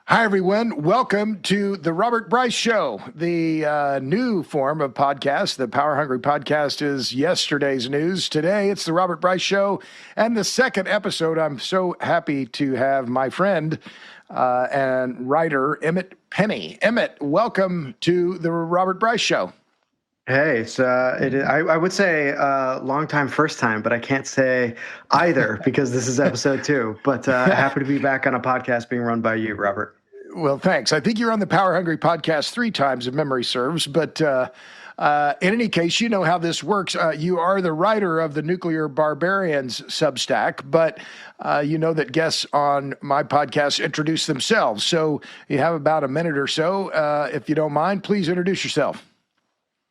Hi, everyone. Welcome to the Robert Bryce Show, the new form of podcast. The Power Hungry podcast is yesterday's news. Today, it's the Robert Bryce Show and the second episode. I'm so happy to have my friend and writer, Emmet Penney. Emmet, welcome to the Robert Bryce Show. Hey, I would say long time, first time, but I can't say either because this is episode 2. But happy to be back on a podcast being run by you, Robert. Well, thanks. I think you're on the Power Hungry podcast 3 times, if memory serves. But in any case, you know how this works. You are the writer of the Nuclear Barbarians Substack, but you know that guests on my podcast introduce themselves. So you have about a minute or so. If you don't mind, please introduce yourself.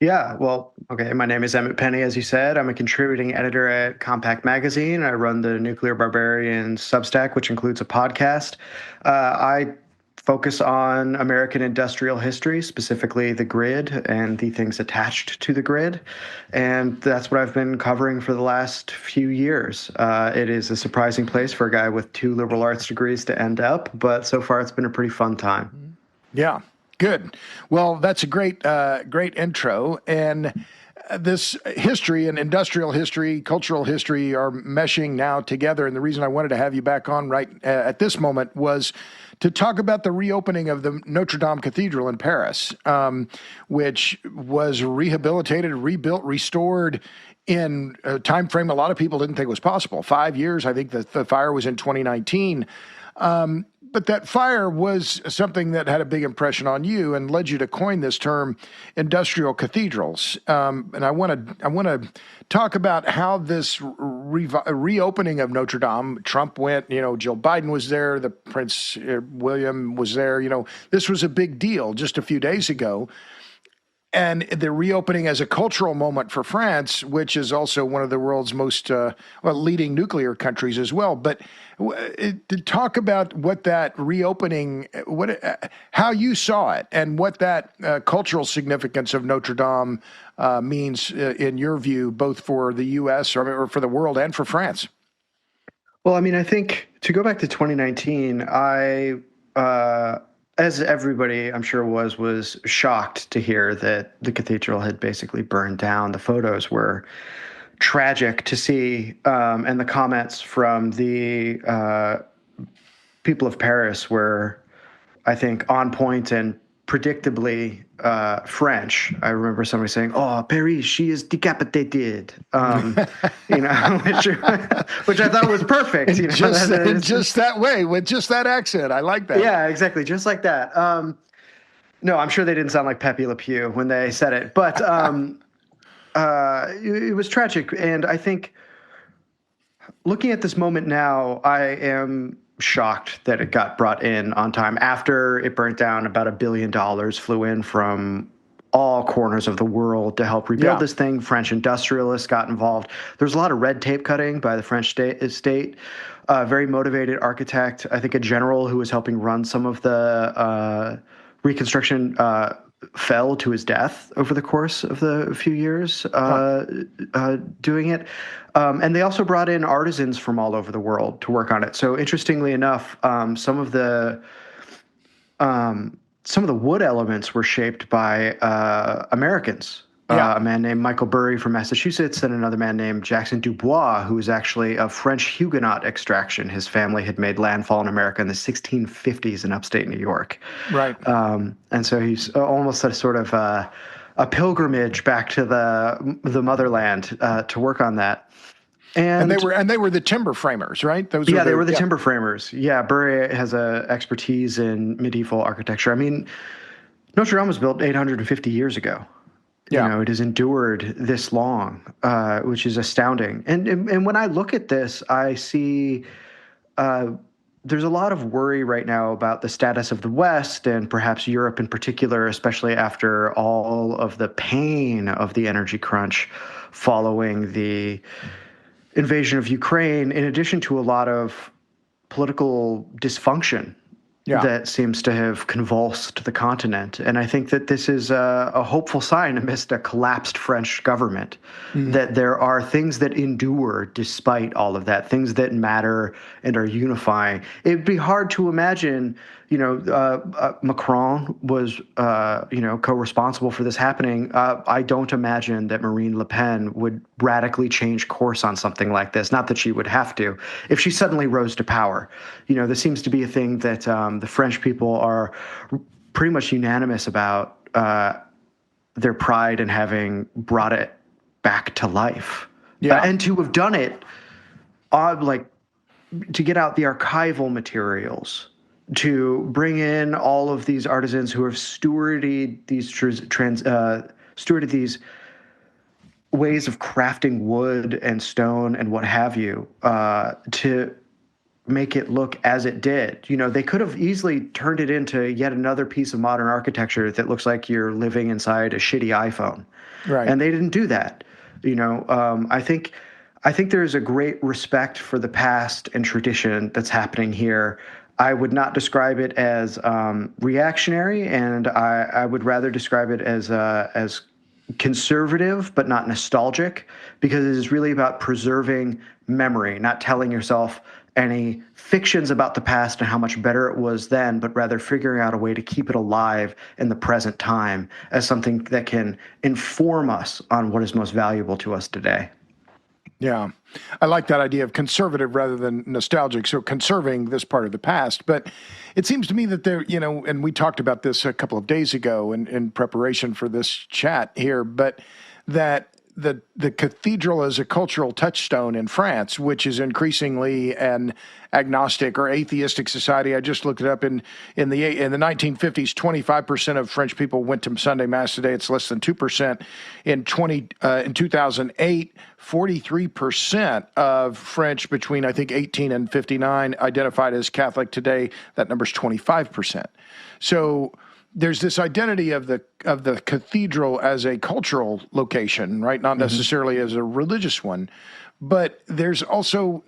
Yeah, well, okay. My name is Emmet Penney, as you said. I'm a contributing editor at Compact Magazine. I run the Nuclear Barbarians Substack, which includes a podcast. I focus on American industrial history, specifically the grid and the things attached to the grid. And that's what I've been covering for the last few years. It is a surprising place for a guy with 2 liberal arts degrees to end up, but so far it's been a pretty fun time. Yeah. Good. Well, that's a great intro. And this history and industrial history, cultural history are meshing now together. And the reason I wanted to have you back on right at this moment was to talk about the reopening of the Notre Dame Cathedral in Paris, which was rehabilitated, rebuilt, restored in a time frame a lot of people didn't think was possible. 5 years. I think the fire was in 2019. But that fire was something that had a big impression on you and led you to coin this term, industrial cathedrals. And I want to talk about how this reopening of Notre Dame. Trump went. Jill Biden was there. The Prince William was there. This was a big deal just a few days ago. And the reopening as a cultural moment for France, which is also one of the world's most leading nuclear countries as well. But to talk about what that reopening, how you saw it, and what that cultural significance of Notre Dame means in your view, both for the U.S. or for the world and for France. Well, I mean, I think to go back to 2019, as everybody, I'm sure, was shocked to hear that the cathedral had basically burned down. The photos were tragic to see, and the comments from the people of Paris were, I think, on point and predictably French. I remember somebody saying, "Oh, Paris, she is decapitated," which I thought was perfect. Just that way, with just that accent. I like that. Yeah, exactly, just like that. No, I'm sure they didn't sound like Pepe Le Pew when they said it, but it was tragic. And I think looking at this moment now, I am shocked that it got brought in on time. After it burnt down, about $1 billion flew in from all corners of the world to help rebuild this thing. French industrialists got involved. There's a lot of red tape cutting by the French state. Very motivated architect, I think a general who was helping run some of the reconstruction fell to his death over the course of the few years doing it. And they also brought in artisans from all over the world to work on it. So interestingly enough, some of the wood elements were shaped by Americans. A man named Michael Burry from Massachusetts and another man named Jackson Dubois, who was actually of French Huguenot extraction. His family had made landfall in America in the 1650s in upstate New York. Right. And so he's almost a sort of a pilgrimage back to the motherland to work on that. And they were the timber framers, right? They were the timber framers. Yeah, Burry has a expertise in medieval architecture. I mean, Notre Dame was built 850 years ago. It has endured this long, which is astounding. And when I look at this, I see there's a lot of worry right now about the status of the West and perhaps Europe in particular, especially after all of the pain of the energy crunch following the invasion of Ukraine, in addition to a lot of political dysfunction Yeah. that seems to have convulsed the continent. And I think that this is a hopeful sign amidst a collapsed French government, that there are things that endure despite all of that, things that matter and are unifying. It'd be hard to imagine, Macron was, co-responsible for this happening. I don't imagine that Marine Le Pen would radically change course on something like this. Not that she would have to, if she suddenly rose to power. This seems to be a thing that the French people are pretty much unanimous about, their pride in having brought it back to life. Yeah. And to have done it, to get out the archival materials, to bring in all of these artisans who have stewarded these ways of crafting wood and stone and what have you, to make it look as it did. They could have easily turned it into yet another piece of modern architecture that looks like you're living inside a shitty iPhone. Right. And they didn't do that. I think there is a great respect for the past and tradition that's happening here. I would not describe it as reactionary, and I would rather describe it as conservative but not nostalgic, because it is really about preserving memory, not telling yourself any fictions about the past and how much better it was then, but rather figuring out a way to keep it alive in the present time as something that can inform us on what is most valuable to us today. Yeah. I like that idea of conservative rather than nostalgic. So conserving this part of the past. But it seems to me that there, and we talked about this a couple of days ago in preparation for this chat here, but that the cathedral is a cultural touchstone in France, which is increasingly an agnostic or atheistic society. I just looked it up in the 1950s. 25% of French people went to Sunday Mass. Today, it's less than 2%. In 2008, 43% of French between, I think, 18 and 59 identified as Catholic. Today, that number's 25%. So there's this identity of the cathedral as a cultural location, right? Not necessarily as a religious one. But there's also,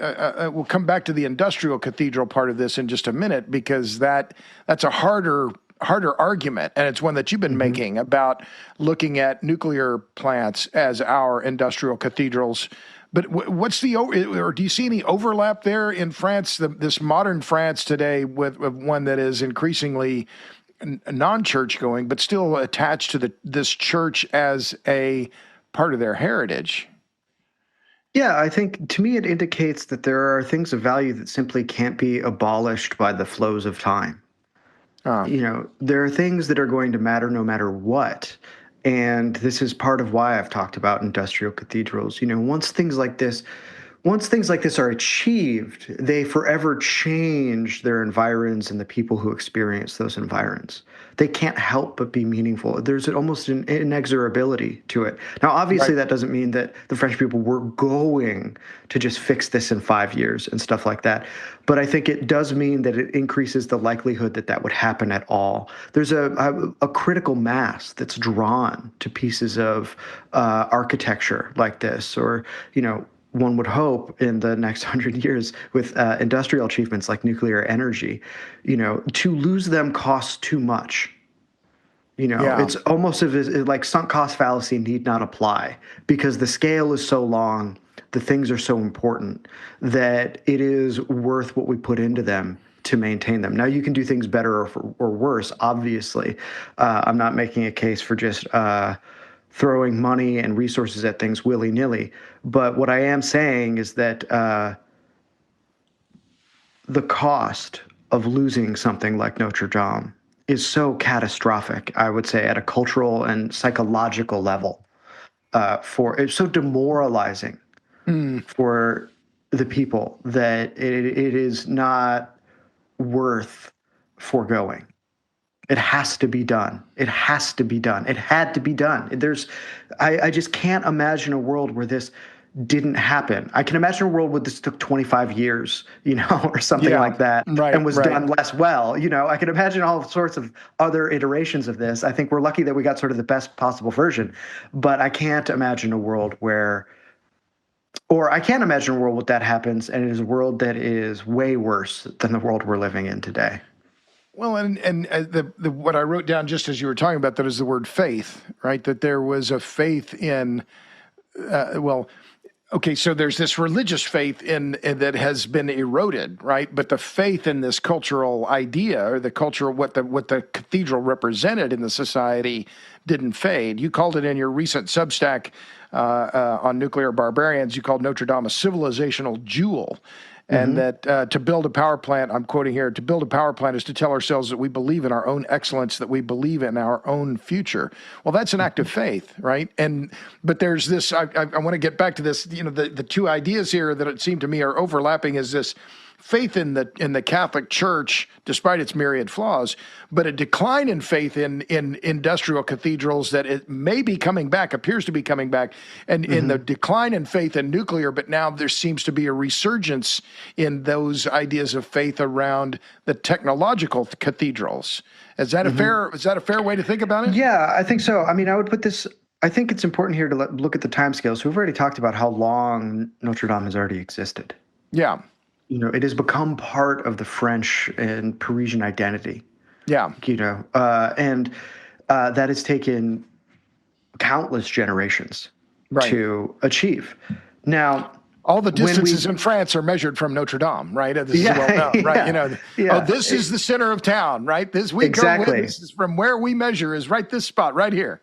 we'll come back to the industrial cathedral part of this in just a minute, because that's a harder argument, and it's one that you've been making about looking at nuclear plants as our industrial cathedrals. But or do you see any overlap there in France, this modern France today, with one that is increasingly non-church going, but still attached to this church as a part of their heritage? Yeah, I think to me it indicates that there are things of value that simply can't be abolished by the flows of time. There are things that are going to matter no matter what. And this is part of why I've talked about industrial cathedrals. Once things like this are achieved, they forever change their environs and the people who experience those environs. They can't help but be meaningful. There's almost an inexorability to it. Now, obviously, that doesn't mean that the French people were going to just fix this in 5 years and stuff like that. But I think it does mean that it increases the likelihood that that would happen at all. There's a critical mass that's drawn to pieces of architecture like this, or, one would hope in the next 100 years with industrial achievements like nuclear energy, to lose them costs too much. It's almost like sunk cost fallacy need not apply, because the scale is so long, the things are so important, that it is worth what we put into them to maintain them. Now, you can do things better or worse, obviously. I'm not making a case for just throwing money and resources at things willy-nilly. But what I am saying is that the cost of losing something like Notre Dame is so catastrophic, I would say, at a cultural and psychological level. It's so demoralizing for the people that it is not worth foregoing. It has to be done. It has to be done. It had to be done. I just can't imagine a world where this didn't happen. I can imagine a world where this took 25 years, or something like that, and was done less well. I can imagine all sorts of other iterations of this. I think we're lucky that we got sort of the best possible version, but I can't imagine a world where that happens, and it is a world that is way worse than the world we're living in today. Well, and the what I wrote down just as you were talking about that is the word faith, right? That there was a faith in, well, okay, so there's this religious faith in that has been eroded, right? But the faith in this cultural idea or the cultural what the cathedral represented in the society didn't fade. You called it in your recent Substack on nuclear barbarians. You called Notre Dame a civilizational jewel. And that to build a power plant, I'm quoting here, to build a power plant is to tell ourselves that we believe in our own excellence, that we believe in our own future. Well, that's an act of faith, right? But there's this, I want to get back to this, the two ideas here that it seemed to me are overlapping is this faith in the Catholic Church, despite its myriad flaws, but a decline in faith in industrial cathedrals that it may be coming back, appears to be coming back, and in the decline in faith in nuclear, but now there seems to be a resurgence in those ideas of faith around the technological cathedrals. Is that a fair way to think about it? Yeah, I think so. I mean, I would put this. I think it's important here to look at the timescales. So we've already talked about how long Notre Dame has already existed. Yeah. It has become part of the French and Parisian identity. Yeah. And that has taken countless generations to achieve. Now, all the distances in France are measured from Notre Dame, right? This is well known, right? This is the center of town, right? This is from where we measure is right this spot right here.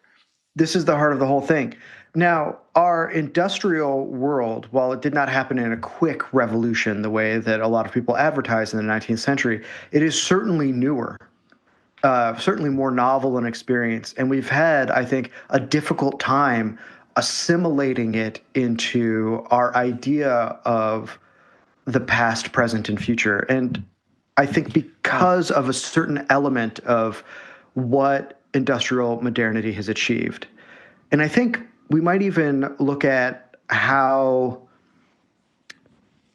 This is the heart of the whole thing. Now, our industrial world, while it did not happen in a quick revolution the way that a lot of people advertised in the 19th century, it is certainly newer, certainly more novel in experience. And we've had, I think, a difficult time assimilating it into our idea of the past, present, and future. And I think because of a certain element of what industrial modernity has achieved. And I think we might even look at how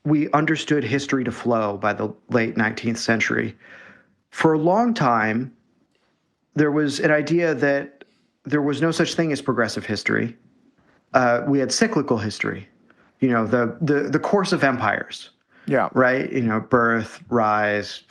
we understood history to flow by the late 19th century. For a long time, there was an idea that there was no such thing as progressive history. We had cyclical history, the course of empires. Yeah. Right. Birth, rise,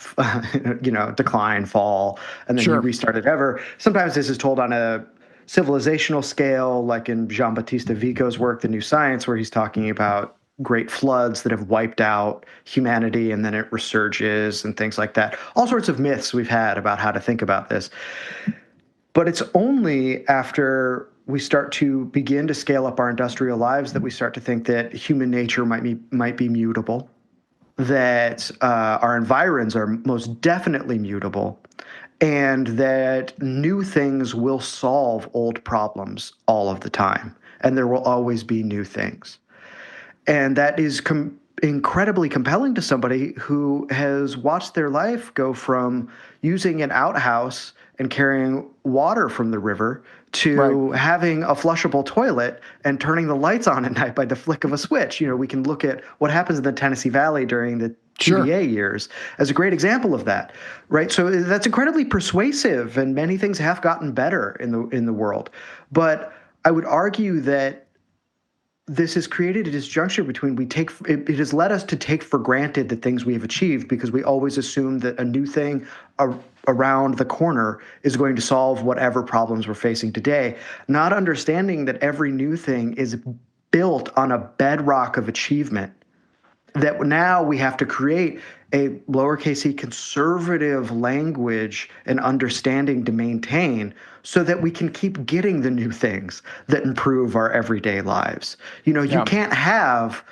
decline, fall, and then you restart it ever. Sometimes this is told on a civilizational scale, like in Giambattista Vico's work, The New Science, where he's talking about great floods that have wiped out humanity and then it resurges and things like that. All sorts of myths we've had about how to think about this. But it's only after we start to begin to scale up our industrial lives that we start to think that human nature might be mutable, that our environs are most definitely mutable, and that new things will solve old problems all of the time, and there will always be new things. And that is incredibly compelling to somebody who has watched their life go from using an outhouse and carrying water from the river to having a flushable toilet and turning the lights on at night by the flick of a switch. We can look at what happens in the Tennessee Valley during the TVA years as a great example of that, right? So that's incredibly persuasive, and many things have gotten better in the world. But I would argue that this has created a disjuncture between it has led us to take for granted the things we have achieved because we always assume that a new thing around the corner is going to solve whatever problems we're facing today, not understanding that every new thing is built on a bedrock of achievement, that now we have to create a lowercase e conservative language and understanding to maintain so that we can keep getting the new things that improve our everyday lives. You can't have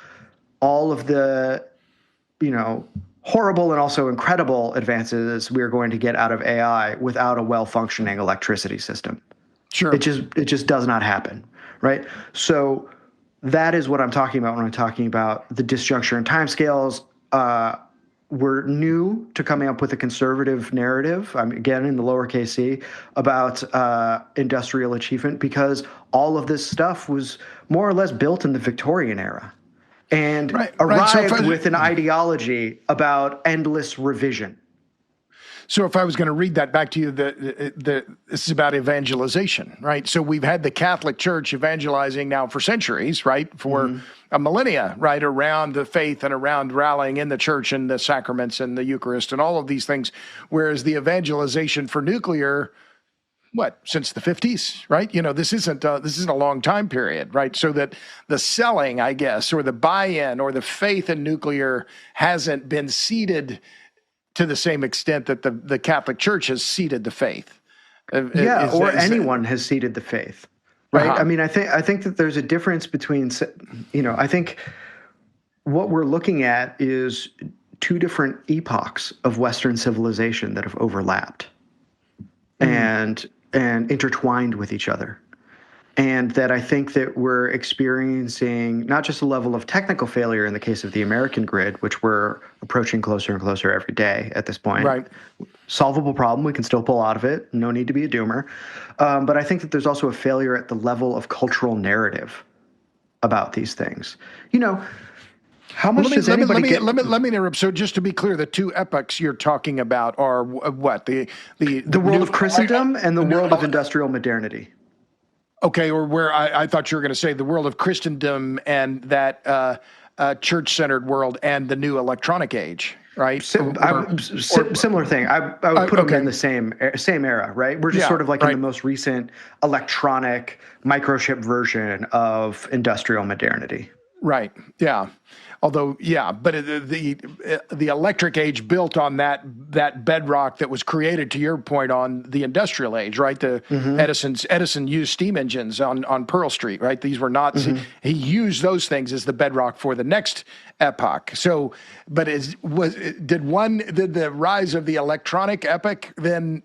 all of the, horrible and also incredible advances we're going to get out of AI without a well-functioning electricity system. Sure. It just does not happen, right? So that is what I'm talking about when I'm talking about the disjuncture in timescales. We're new to coming up with a conservative narrative, again in the lowercase c, about industrial achievement because all of this stuff was more or less built in the Victorian era and arrived with an ideology about endless revision. So if I was going to read that back to you, this is about evangelization, right? So we've had the Catholic Church evangelizing now for centuries, right? For a millennia, right? Around the faith and around rallying in the church and the sacraments and the Eucharist and all of these things. Whereas the evangelization for nuclear, since the 50s, right? This isn't a long time period, right? So that the selling, I guess, or the buy-in or the faith in nuclear hasn't been seeded to the same extent that the Catholic Church has seeded the faith. Anyone has seeded the faith, right? Uh-huh. I mean, I think that there's a difference between, I think what we're looking at is two different epochs of Western civilization that have overlapped and intertwined with each other. And that I think that we're experiencing not just a level of technical failure in the case of the American grid, which we're approaching closer and closer every day at this point. Right. Solvable problem. We can still pull out of it. No need to be a doomer. But I think that there's also a failure at the level of cultural narrative about these things. How much does anybody get? Let me interrupt. So just to be clear, the two epochs you're talking about are what? The world of Christendom and the world of industrial modernity. Okay, or where I thought you were going to say the world of Christendom and that church-centered world and the new electronic age, right? Similar thing. I would put them in the same era, right? We're just sort of like in the most recent electronic microchip version of industrial modernity. Right. Yeah. Although, but the electric age built on that bedrock that was created, to your point, on the industrial age, right? The Edison used steam engines on Pearl Street, right? These were not. He used those things as the bedrock for the next epoch. So, but did the rise of the electronic epoch then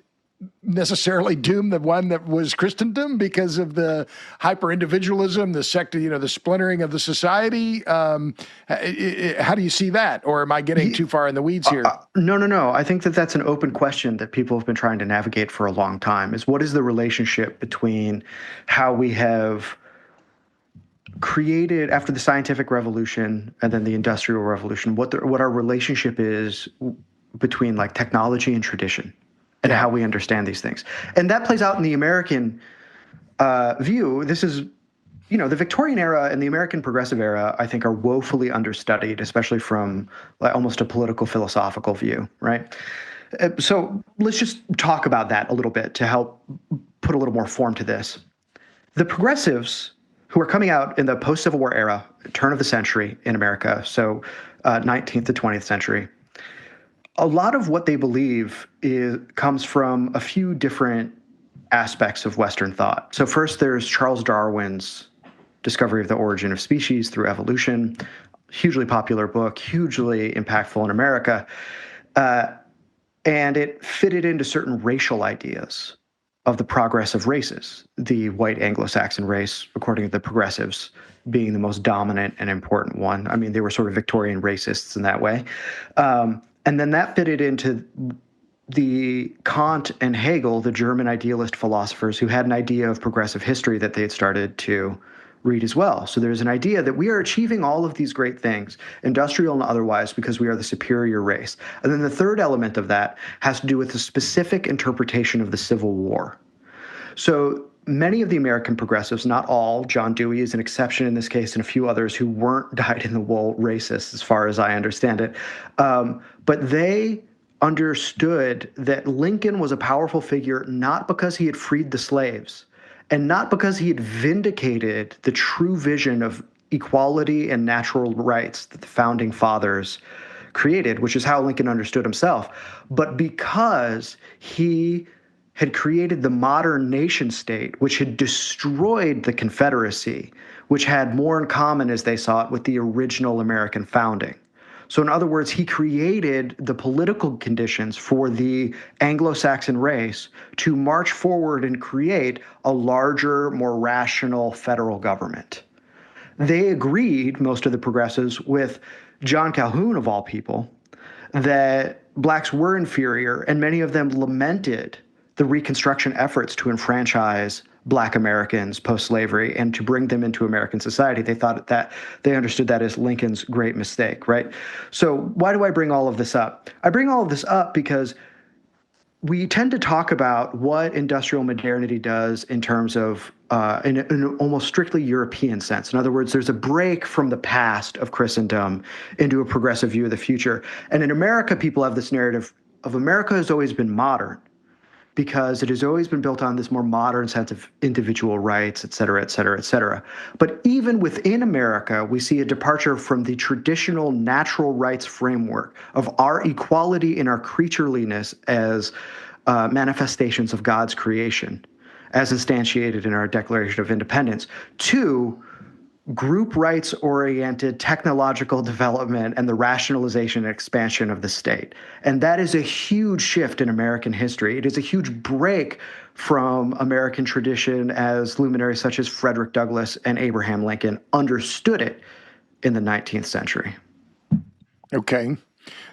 necessarily doom the one that was Christendom because of the hyper-individualism, the sector, the splintering of the society? How do you see that? Or am I getting too far in the weeds here? No. I think that that's an open question that people have been trying to navigate for a long time, is what is the relationship between how we have created after the scientific revolution and then the industrial revolution, what our relationship is between like technology and tradition. And how we understand these things. And that plays out in the American view. This is, the Victorian era and the American progressive era, I think, are woefully understudied, especially from almost a political philosophical view, right? So let's just talk about that a little bit to help put a little more form to this. The progressives who are coming out in the post-Civil War era, turn of the century in America, so 19th to 20th century, a lot of what they believe comes from a few different aspects of Western thought. So first, there's Charles Darwin's Discovery of the Origin of Species Through Evolution, hugely popular book, hugely impactful in America. And it fitted into certain racial ideas of the progress of races, the white Anglo-Saxon race, according to the progressives, being the most dominant and important one. I mean, they were sort of Victorian racists in that way. And then that fitted into the Kant and Hegel, the German idealist philosophers who had an idea of progressive history that they had started to read as well. So there's an idea that we are achieving all of these great things, industrial and otherwise, because we are the superior race. And then the third element of that has to do with the specific interpretation of the Civil War. So many of the American progressives, not all, John Dewey is an exception in this case, and a few others who weren't dyed-in-the-wool racists, as far as I understand it, but they understood that Lincoln was a powerful figure not because he had freed the slaves and not because he had vindicated the true vision of equality and natural rights that the founding fathers created, which is how Lincoln understood himself, but because he had created the modern nation state, which had destroyed the Confederacy, which had more in common, as they saw it, with the original American founding. So in other words, he created the political conditions for the Anglo-Saxon race to march forward and create a larger, more rational federal government. They agreed, most of the progressives, with John Calhoun, of all people, that blacks were inferior, and many of them lamented the Reconstruction efforts to enfranchise Black Americans post-slavery and to bring them into American society. They thought that they understood that as Lincoln's great mistake, right? So why do I bring all of this up? I bring all of this up because we tend to talk about what industrial modernity does in terms of in an almost strictly European sense. In other words, there's a break from the past of Christendom into a progressive view of the future. And in America, people have this narrative of America has always been modern because it has always been built on this more modern sense of individual rights, et cetera, et cetera, et cetera. But even within America, we see a departure from the traditional natural rights framework of our equality and our creatureliness as manifestations of God's creation, as instantiated in our Declaration of Independence, to group rights-oriented technological development and the rationalization and expansion of the state. And that is a huge shift in American history. It is a huge break from American tradition as luminaries such as Frederick Douglass and Abraham Lincoln understood it in the 19th century. Okay.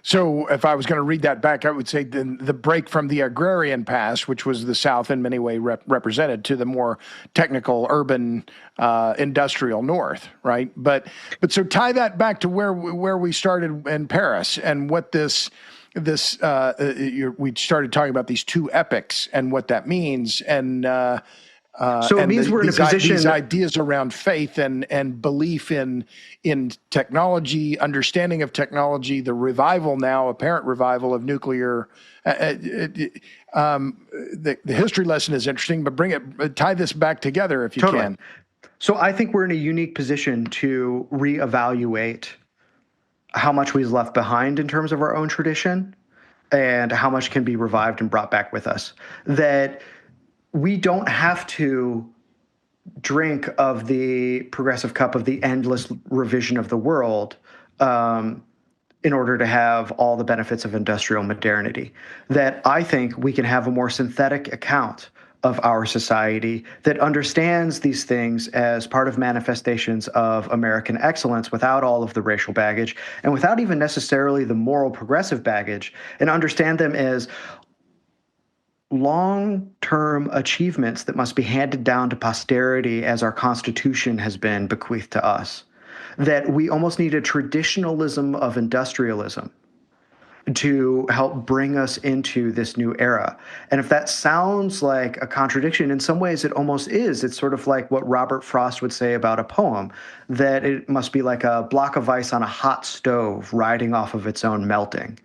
So if I was going to read that back, I would say the break from the agrarian past, which was the South in many ways represented, to the more technical, urban, industrial North, right? But so tie that back to where we started in Paris and what we started talking about these two epics and what that means, and so it means we're in a position. These ideas around faith and belief in technology, understanding of technology, the revival now, apparent revival of nuclear. The history lesson is interesting, but tie this back together if you can. So I think we're in a unique position to reevaluate how much we've left behind in terms of our own tradition and how much can be revived and brought back with us. That we don't have to drink of the progressive cup of the endless revision of the world in order to have all the benefits of industrial modernity. That I think we can have a more synthetic account of our society that understands these things as part of manifestations of American excellence without all of the racial baggage and without even necessarily the moral progressive baggage, and understand them as long-term achievements that must be handed down to posterity as our Constitution has been bequeathed to us. That we almost need a traditionalism of industrialism to help bring us into this new era. And if that sounds like a contradiction, in some ways it almost is. It's sort of like what Robert Frost would say about a poem, that it must be like a block of ice on a hot stove riding off of its own melting.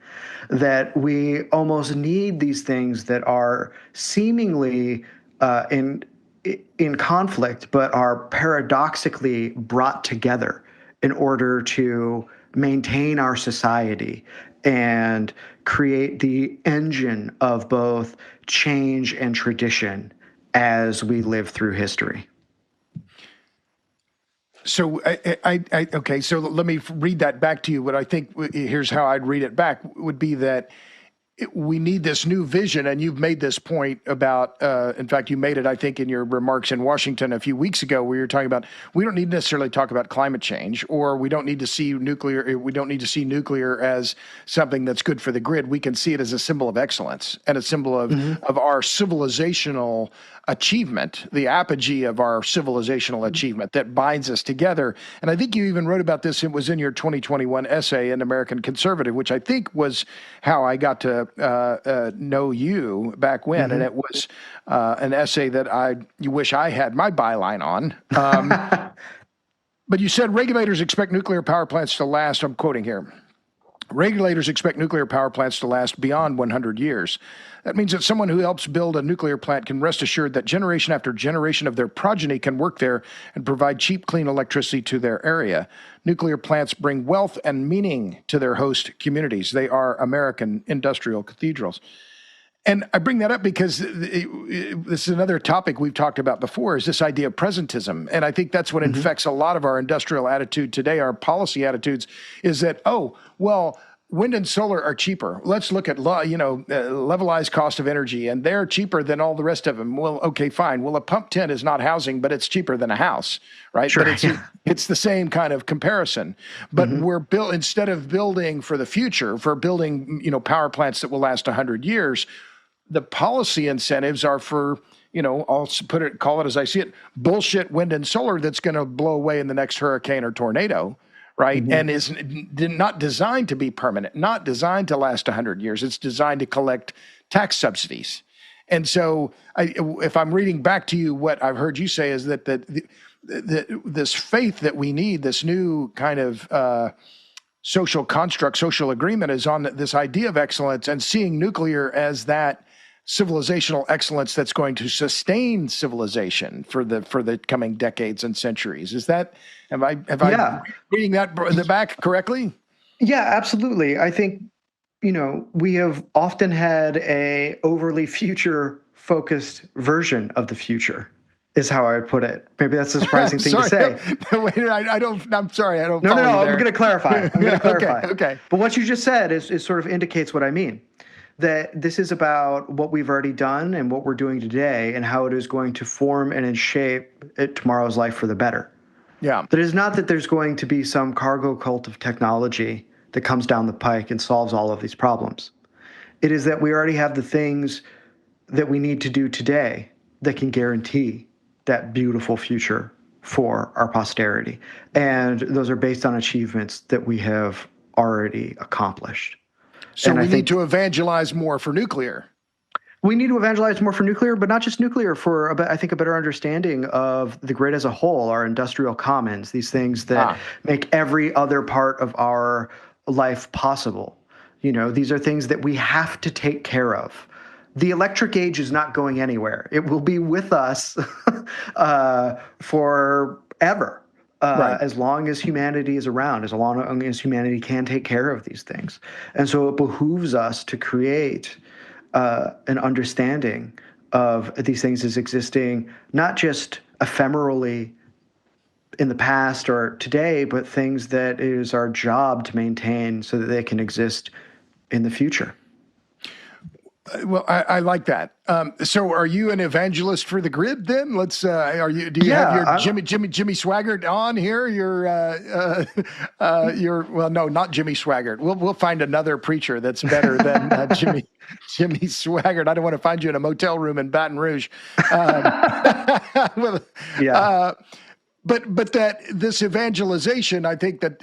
That we almost need these things that are seemingly in conflict, but are paradoxically brought together in order to maintain our society and create the engine of both change and tradition as we live through history. So okay. So let me read that back to you. What I think, here's how I'd read it back, would be that we need this new vision, and you've made this point about, in fact, you made it, I think, in your remarks in Washington a few weeks ago, where you're talking about we don't need to necessarily talk about climate change, or we don't need to see nuclear. We don't need to see nuclear as something that's good for the grid. We can see it as a symbol of excellence and a symbol of our civilizational achievement, the apogee of our civilizational achievement that binds us together. And I think you even wrote about this. It was in your 2021 essay in American Conservative, which I think was how I got to know you back when. And it was an essay that you wish I had my byline on. But you said regulators expect nuclear power plants to last, I'm quoting here, regulators expect nuclear power plants to last beyond 100 years. That means that someone who helps build a nuclear plant can rest assured that generation after generation of their progeny can work there and provide cheap, clean electricity to their area. Nuclear plants bring wealth and meaning to their host communities. They are American industrial cathedrals. And I bring that up because this is another topic we've talked about before, is this idea of presentism. And I think that's what infects a lot of our industrial attitude today, our policy attitudes, is that, wind and solar are cheaper. Let's look at, levelized cost of energy, and they're cheaper than all the rest of them. Well, okay, fine. Well, a pump tent is not housing, but it's cheaper than a house, right? Sure, but it's the same kind of comparison. But we're instead of building for the future, for building, power plants that will last 100 years, the policy incentives are for, I'll call it as I see it, bullshit wind and solar that's going to blow away in the next hurricane or tornado. Right. And is not designed to be permanent, not designed to last 100 years. It's designed to collect tax subsidies. And so, if I'm reading back to you, what I've heard you say is that this faith that we need, this new kind of social construct, social agreement, is on this idea of excellence and seeing nuclear as that civilizational excellence that's going to sustain civilization for the coming decades and centuries. Is that, am I reading that in the back correctly? Yeah, absolutely. I think, we have often had a overly future focused version of the future, is how I would put it. Maybe that's a surprising thing to say. Wait, I'm sorry. I don't No, follow you there. I'm going to clarify. Okay. But what you just said is sort of indicates what I mean. That this is about what we've already done and what we're doing today and how it is going to form and shape tomorrow's life for the better. Yeah. That is not that there's going to be some cargo cult of technology that comes down the pike and solves all of these problems. It is that we already have the things that we need to do today that can guarantee that beautiful future for our posterity. And those are based on achievements that we have already accomplished. So we need to evangelize more for nuclear. We need to evangelize more for nuclear, but not just nuclear, for, I think, a better understanding of the grid as a whole, our industrial commons, these things that make every other part of our life possible. These are things that we have to take care of. The electric age is not going anywhere. It will be with us forever. As long as humanity is around, as long as humanity can take care of these things. And so it behooves us to create an understanding of these things as existing, not just ephemerally in the past or today, but things that it is our job to maintain so that they can exist in the future. Well, I like that. So, are you an evangelist for the grid? Then let's. Do you have your Jimmy Swaggart on here? Well, no, not Jimmy Swaggart. We'll find another preacher that's better than Jimmy Swaggart. I don't want to find you in a motel room in Baton Rouge. But that this evangelization, I think that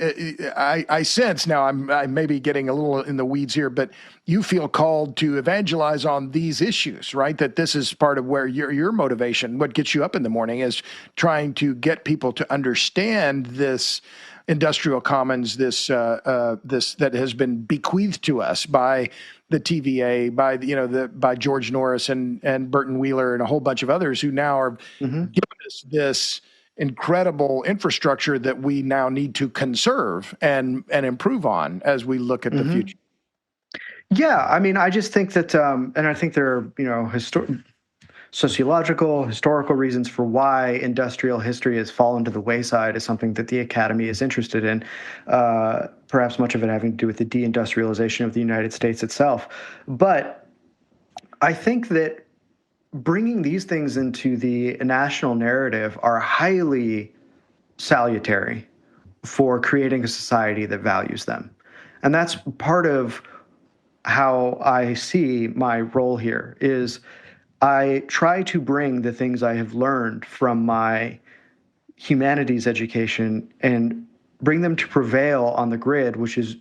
I sense now, I may be getting a little in the weeds here, but you feel called to evangelize on these issues, right? That this is part of where your motivation, what gets you up in the morning, is trying to get people to understand this industrial commons, this that has been bequeathed to us by the TVA, by George Norris and Burton Wheeler and a whole bunch of others who now are giving us this incredible infrastructure that we now need to conserve and improve on as we look at the future. Yeah, I mean, I just think that, and I think there are, sociological, historical reasons for why industrial history has fallen to the wayside is something that the Academy is interested in, perhaps much of it having to do with the deindustrialization of the United States itself. But I think that bringing these things into the national narrative are highly salutary for creating a society that values them. And that's part of how I see my role here is I try to bring the things I have learned from my humanities education and bring them to prevail on the grid, which is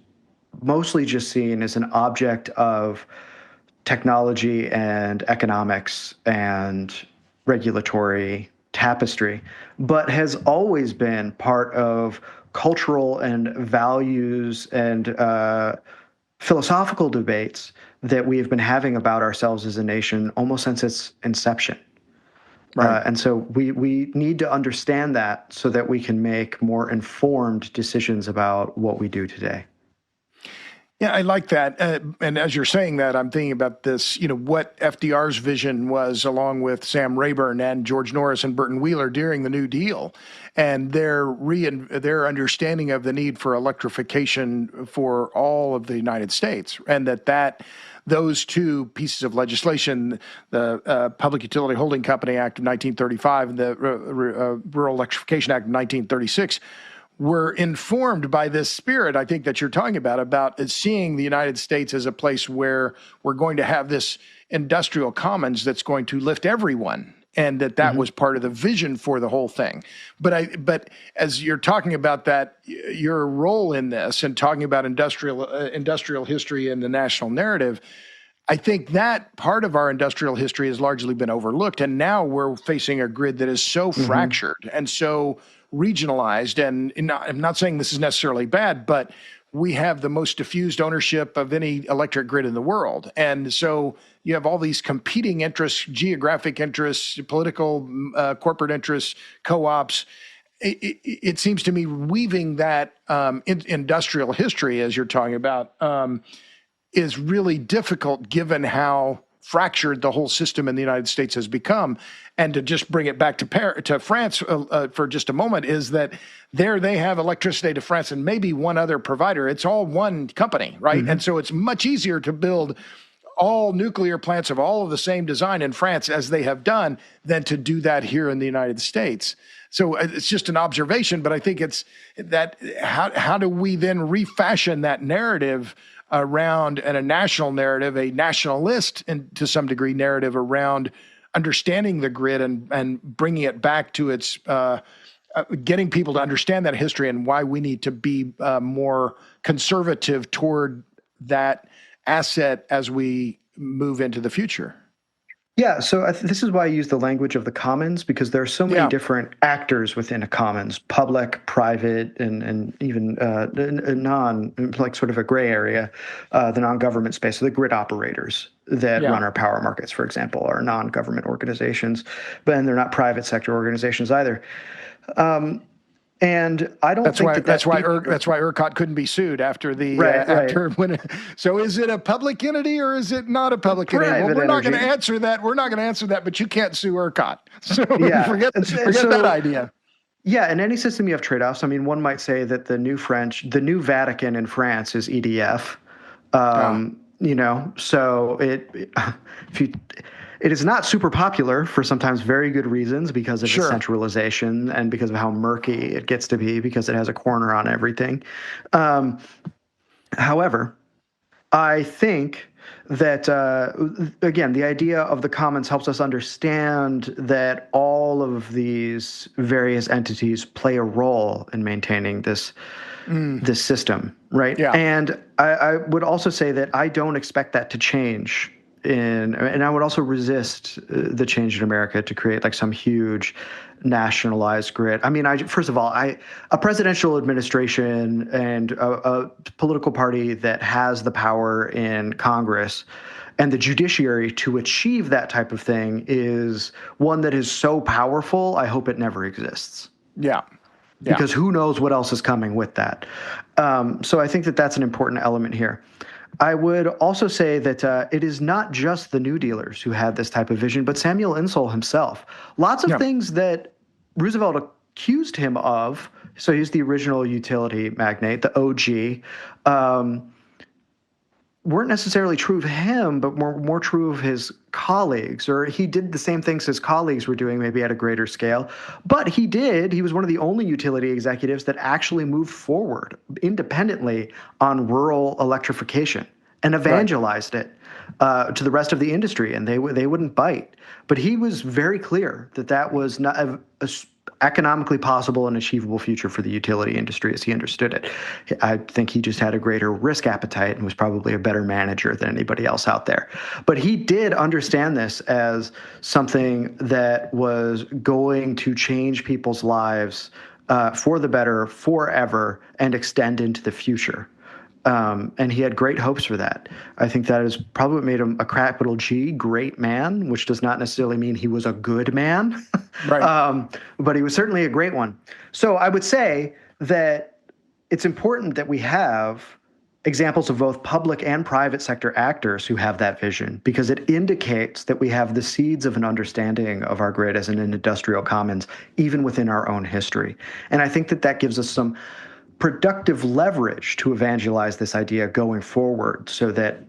mostly just seen as an object of technology and economics and regulatory tapestry, but has always been part of cultural and values and philosophical debates that we have been having about ourselves as a nation almost since its inception. Right. And so we need to understand that so that we can make more informed decisions about what we do today. Yeah, I like that. And as you're saying that, I'm thinking about this, what FDR's vision was along with Sam Rayburn and George Norris and Burton Wheeler during the New Deal and their understanding of the need for electrification for all of the United States. And those two pieces of legislation, the Public Utility Holding Company Act of 1935 and the Rural Electrification Act of 1936, were informed by this spirit, I think, that you're talking about seeing the United States as a place where we're going to have this industrial commons that's going to lift everyone, and that was part of the vision for the whole thing. But as you're talking about that, your role in this and talking about industrial history and the national narrative, I think that part of our industrial history has largely been overlooked. And now we're facing a grid that is so fractured and so regionalized. And I'm not saying this is necessarily bad, but we have the most diffused ownership of any electric grid in the world. And so you have all these competing interests, geographic interests, political, corporate interests, co-ops. It seems to me weaving that industrial history, as you're talking about, is really difficult given how fractured the whole system in the United States has become. And to just bring it back to France for just a moment, is that there they have electricity to France and maybe one other provider. It's all one company, right? And so it's much easier to build all nuclear plants of all of the same design in France as they have done than to do that here in the United States. So it's just an observation, but I think it's that how do we then refashion that narrative around, and a national narrative, a nationalist and to some degree narrative around understanding the grid and bringing it back to its, getting people to understand that history and why we need to be more conservative toward that asset as we move into the future. Yeah, so this is why I use the language of the commons, because there are so many different actors within a commons: public, private, and even like sort of a gray area, the non-government space. So the grid operators that run our power markets, for example, are non-government organizations, but and they're not private sector organizations either. And I don't think that's why ERCOT couldn't be sued after the So is it a public entity or is it not a public entity? Well, we're not going to answer that. We're not going to answer that. But you can't sue ERCOT. So forget that idea. Yeah, in any system you have trade-offs. I mean, one might say that the new Vatican in France is EDF. So it is not super popular for sometimes very good reasons because of its centralization and because of how murky it gets to be because it has a corner on everything. However, I think that, again, the idea of the commons helps us understand that all of these various entities play a role in maintaining this system, right? Yeah. And I would also say that I don't expect that to change. And I would also resist the change in America to create like some huge nationalized grid. I mean, first of all, a presidential administration and a political party that has the power in Congress and the judiciary to achieve that type of thing is one that is so powerful, I hope it never exists. Yeah. Because who knows what else is coming with that. So I think that that's an important element here. I would also say that it is not just the New Dealers who had this type of vision, but Samuel Insull himself. Lots of things that Roosevelt accused him of, so he's the original utility magnate, the OG, weren't necessarily true of him, but more true of his colleagues, or he did the same things his colleagues were doing, maybe at a greater scale. But he was one of the only utility executives that actually moved forward independently on rural electrification and evangelized it to the rest of the industry, and they wouldn't bite. But he was very clear that that was not a economically possible and achievable future for the utility industry as he understood it. I think he just had a greater risk appetite and was probably a better manager than anybody else out there. But he did understand this as something that was going to change people's lives for the better forever and extend into the future. And he had great hopes for that. I think that is probably what made him a capital G, great man, which does not necessarily mean he was a good man, right. But he was certainly a great one. So I would say that it's important that we have examples of both public and private sector actors who have that vision, because it indicates that we have the seeds of an understanding of our grid as an industrial commons, even within our own history. And I think that gives us some productive leverage to evangelize this idea going forward, so that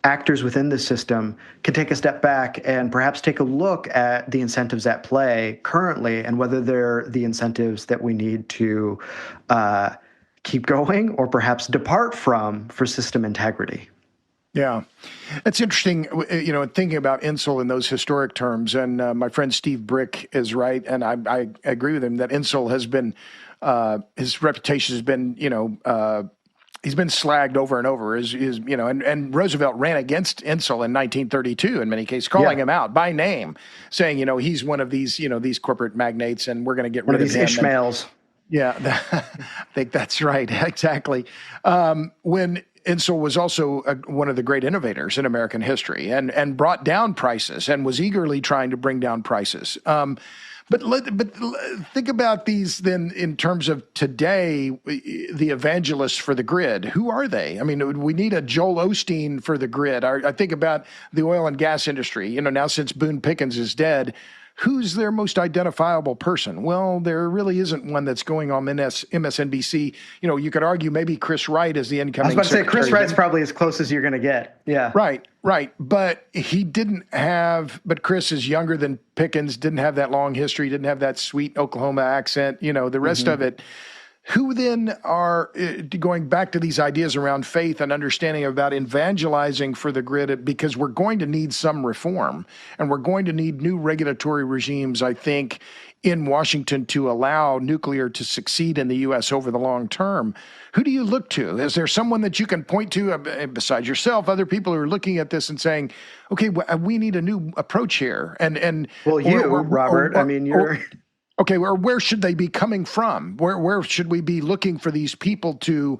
actors within the system can take a step back and perhaps take a look at the incentives at play currently and whether they're the incentives that we need to keep going or perhaps depart from for system integrity. Yeah, it's interesting, thinking about Insull in those historic terms. And my friend Steve Brick is right, and I agree with him that Insull has been, his reputation has been, He's been slagged over and over. And Roosevelt ran against Insull in 1932 in many cases, calling him out by name, saying, he's one of these, these corporate magnates, and we're going to get rid of these him. Ishmaels. I think that's right. Exactly. When Insull was also one of the great innovators in American history and brought down prices and was eagerly trying to bring down prices. But think about these then in terms of today, the evangelists for the grid. Who are they? I mean, we need a Joel Osteen for the grid. I think about the oil and gas industry. Now since Boone Pickens is dead, who's their most identifiable person? Well, there really isn't one that's going on MSNBC. You could argue maybe Chris Wright is the incoming. I was about to say Chris Wright's probably as close as you're going to get. Yeah. Right. But but Chris is younger than Pickens, didn't have that long history, didn't have that sweet Oklahoma accent, the rest of it. Who then are going back to these ideas around faith and understanding about evangelizing for the grid, because we're going to need some reform and we're going to need new regulatory regimes, I think, in Washington to allow nuclear to succeed in the U.S. over the long term. Who do you look to? Is there someone that you can point to besides yourself, other people who are looking at this and saying, okay, we need a new approach here? Robert, you're... Okay, or where should they be coming from? Where should we be looking for these people to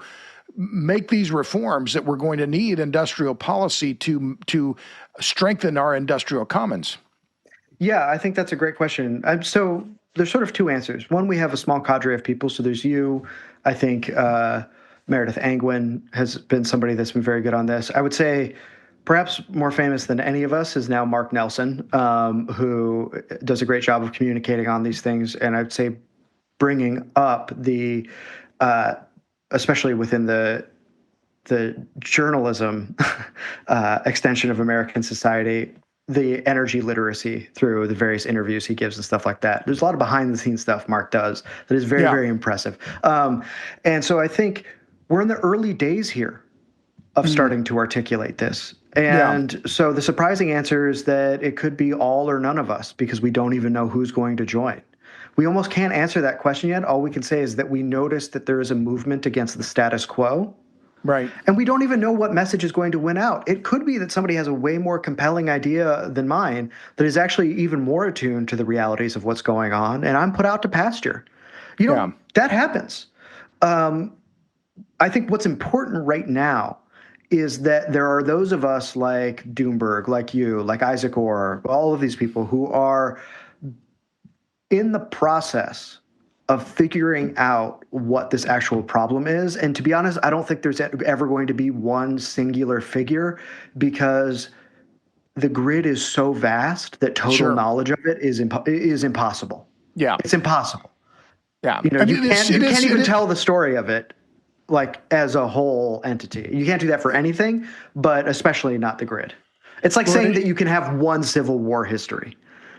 make these reforms that we're going to need industrial policy to strengthen our industrial commons? Yeah, I think that's a great question. So there's sort of two answers. One, we have a small cadre of people. So there's you. I think Meredith Angwin has been somebody that's been very good on this. I would say perhaps more famous than any of us is now Mark Nelson, who does a great job of communicating on these things. And I'd say bringing up especially within the journalism extension of American society, the energy literacy through the various interviews he gives and stuff like that. There's a lot of behind the scenes stuff Mark does that is very, very impressive. And so I think we're in the early days here of starting to articulate this. And so the surprising answer is that it could be all or none of us, because we don't even know who's going to join. We almost can't answer that question yet. All we can say is that we notice that there is a movement against the status quo. Right. And we don't even know what message is going to win out. It could be that somebody has a way more compelling idea than mine that is actually even more attuned to the realities of what's going on, and I'm put out to pasture. That happens. I think what's important right now is that there are those of us like Doomberg, like you, like Isaac Orr, all of these people who are in the process of figuring out what this actual problem is. And to be honest, I don't think there's ever going to be one singular figure, because the grid is so vast that total knowledge of it is impossible. Yeah. It's impossible. Yeah. You can't even tell the story of it like as a whole entity. You can't do that for anything, but especially not the grid. It's like saying that you can have one Civil War history.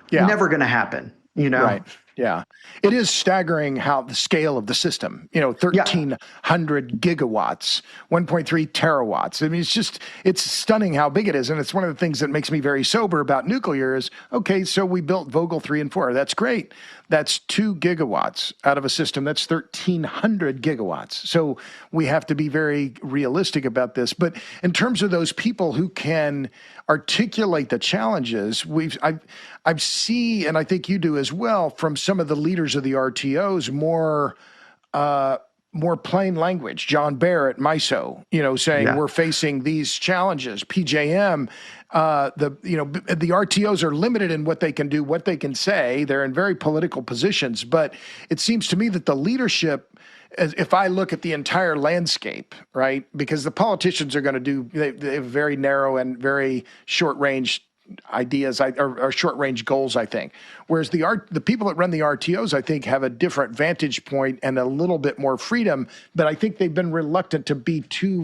Yeah. Never going to happen, Right. Yeah. It is staggering how the scale of the system, 1,300 gigawatts, 1.3 terawatts. I mean, it's stunning how big it is. And it's one of the things that makes me very sober about nuclear is, okay, so we built Vogtle 3 and 4. That's great. That's 2 gigawatts out of a system that's 1,300 gigawatts. So we have to be very realistic about this. But in terms of those people who can articulate the challenges, I see, and I think you do as well, from some of the leaders of the RTOs, more plain language. John Barrett, MISO, saying we're facing these challenges. PJM, the RTOs are limited in what they can do, what they can say. They're in very political positions, but it seems to me that the leadership, if I look at the entire landscape, right, because the politicians are going to they have very narrow and very short range ideas or short range goals, I think. Whereas the people that run the RTOs, I think, have a different vantage point and a little bit more freedom. But I think they've been reluctant to be too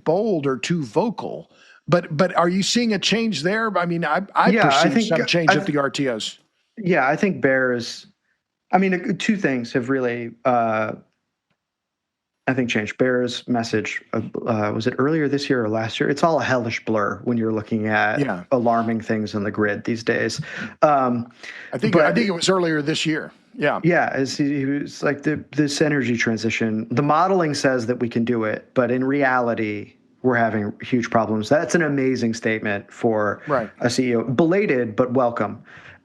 bold or too vocal. But are you seeing a change there? I mean, I perceive some change at the RTOs. Yeah, I think two things have really, I think, changed. Bear's message, was it earlier this year or last year? It's all a hellish blur when you're looking at alarming things on the grid these days. I think it was earlier this year. Yeah. Yeah, as he was like this energy transition. The modeling says that we can do it, but in reality, we're having huge problems. That's an amazing statement for Right. a CEO, belated but welcome.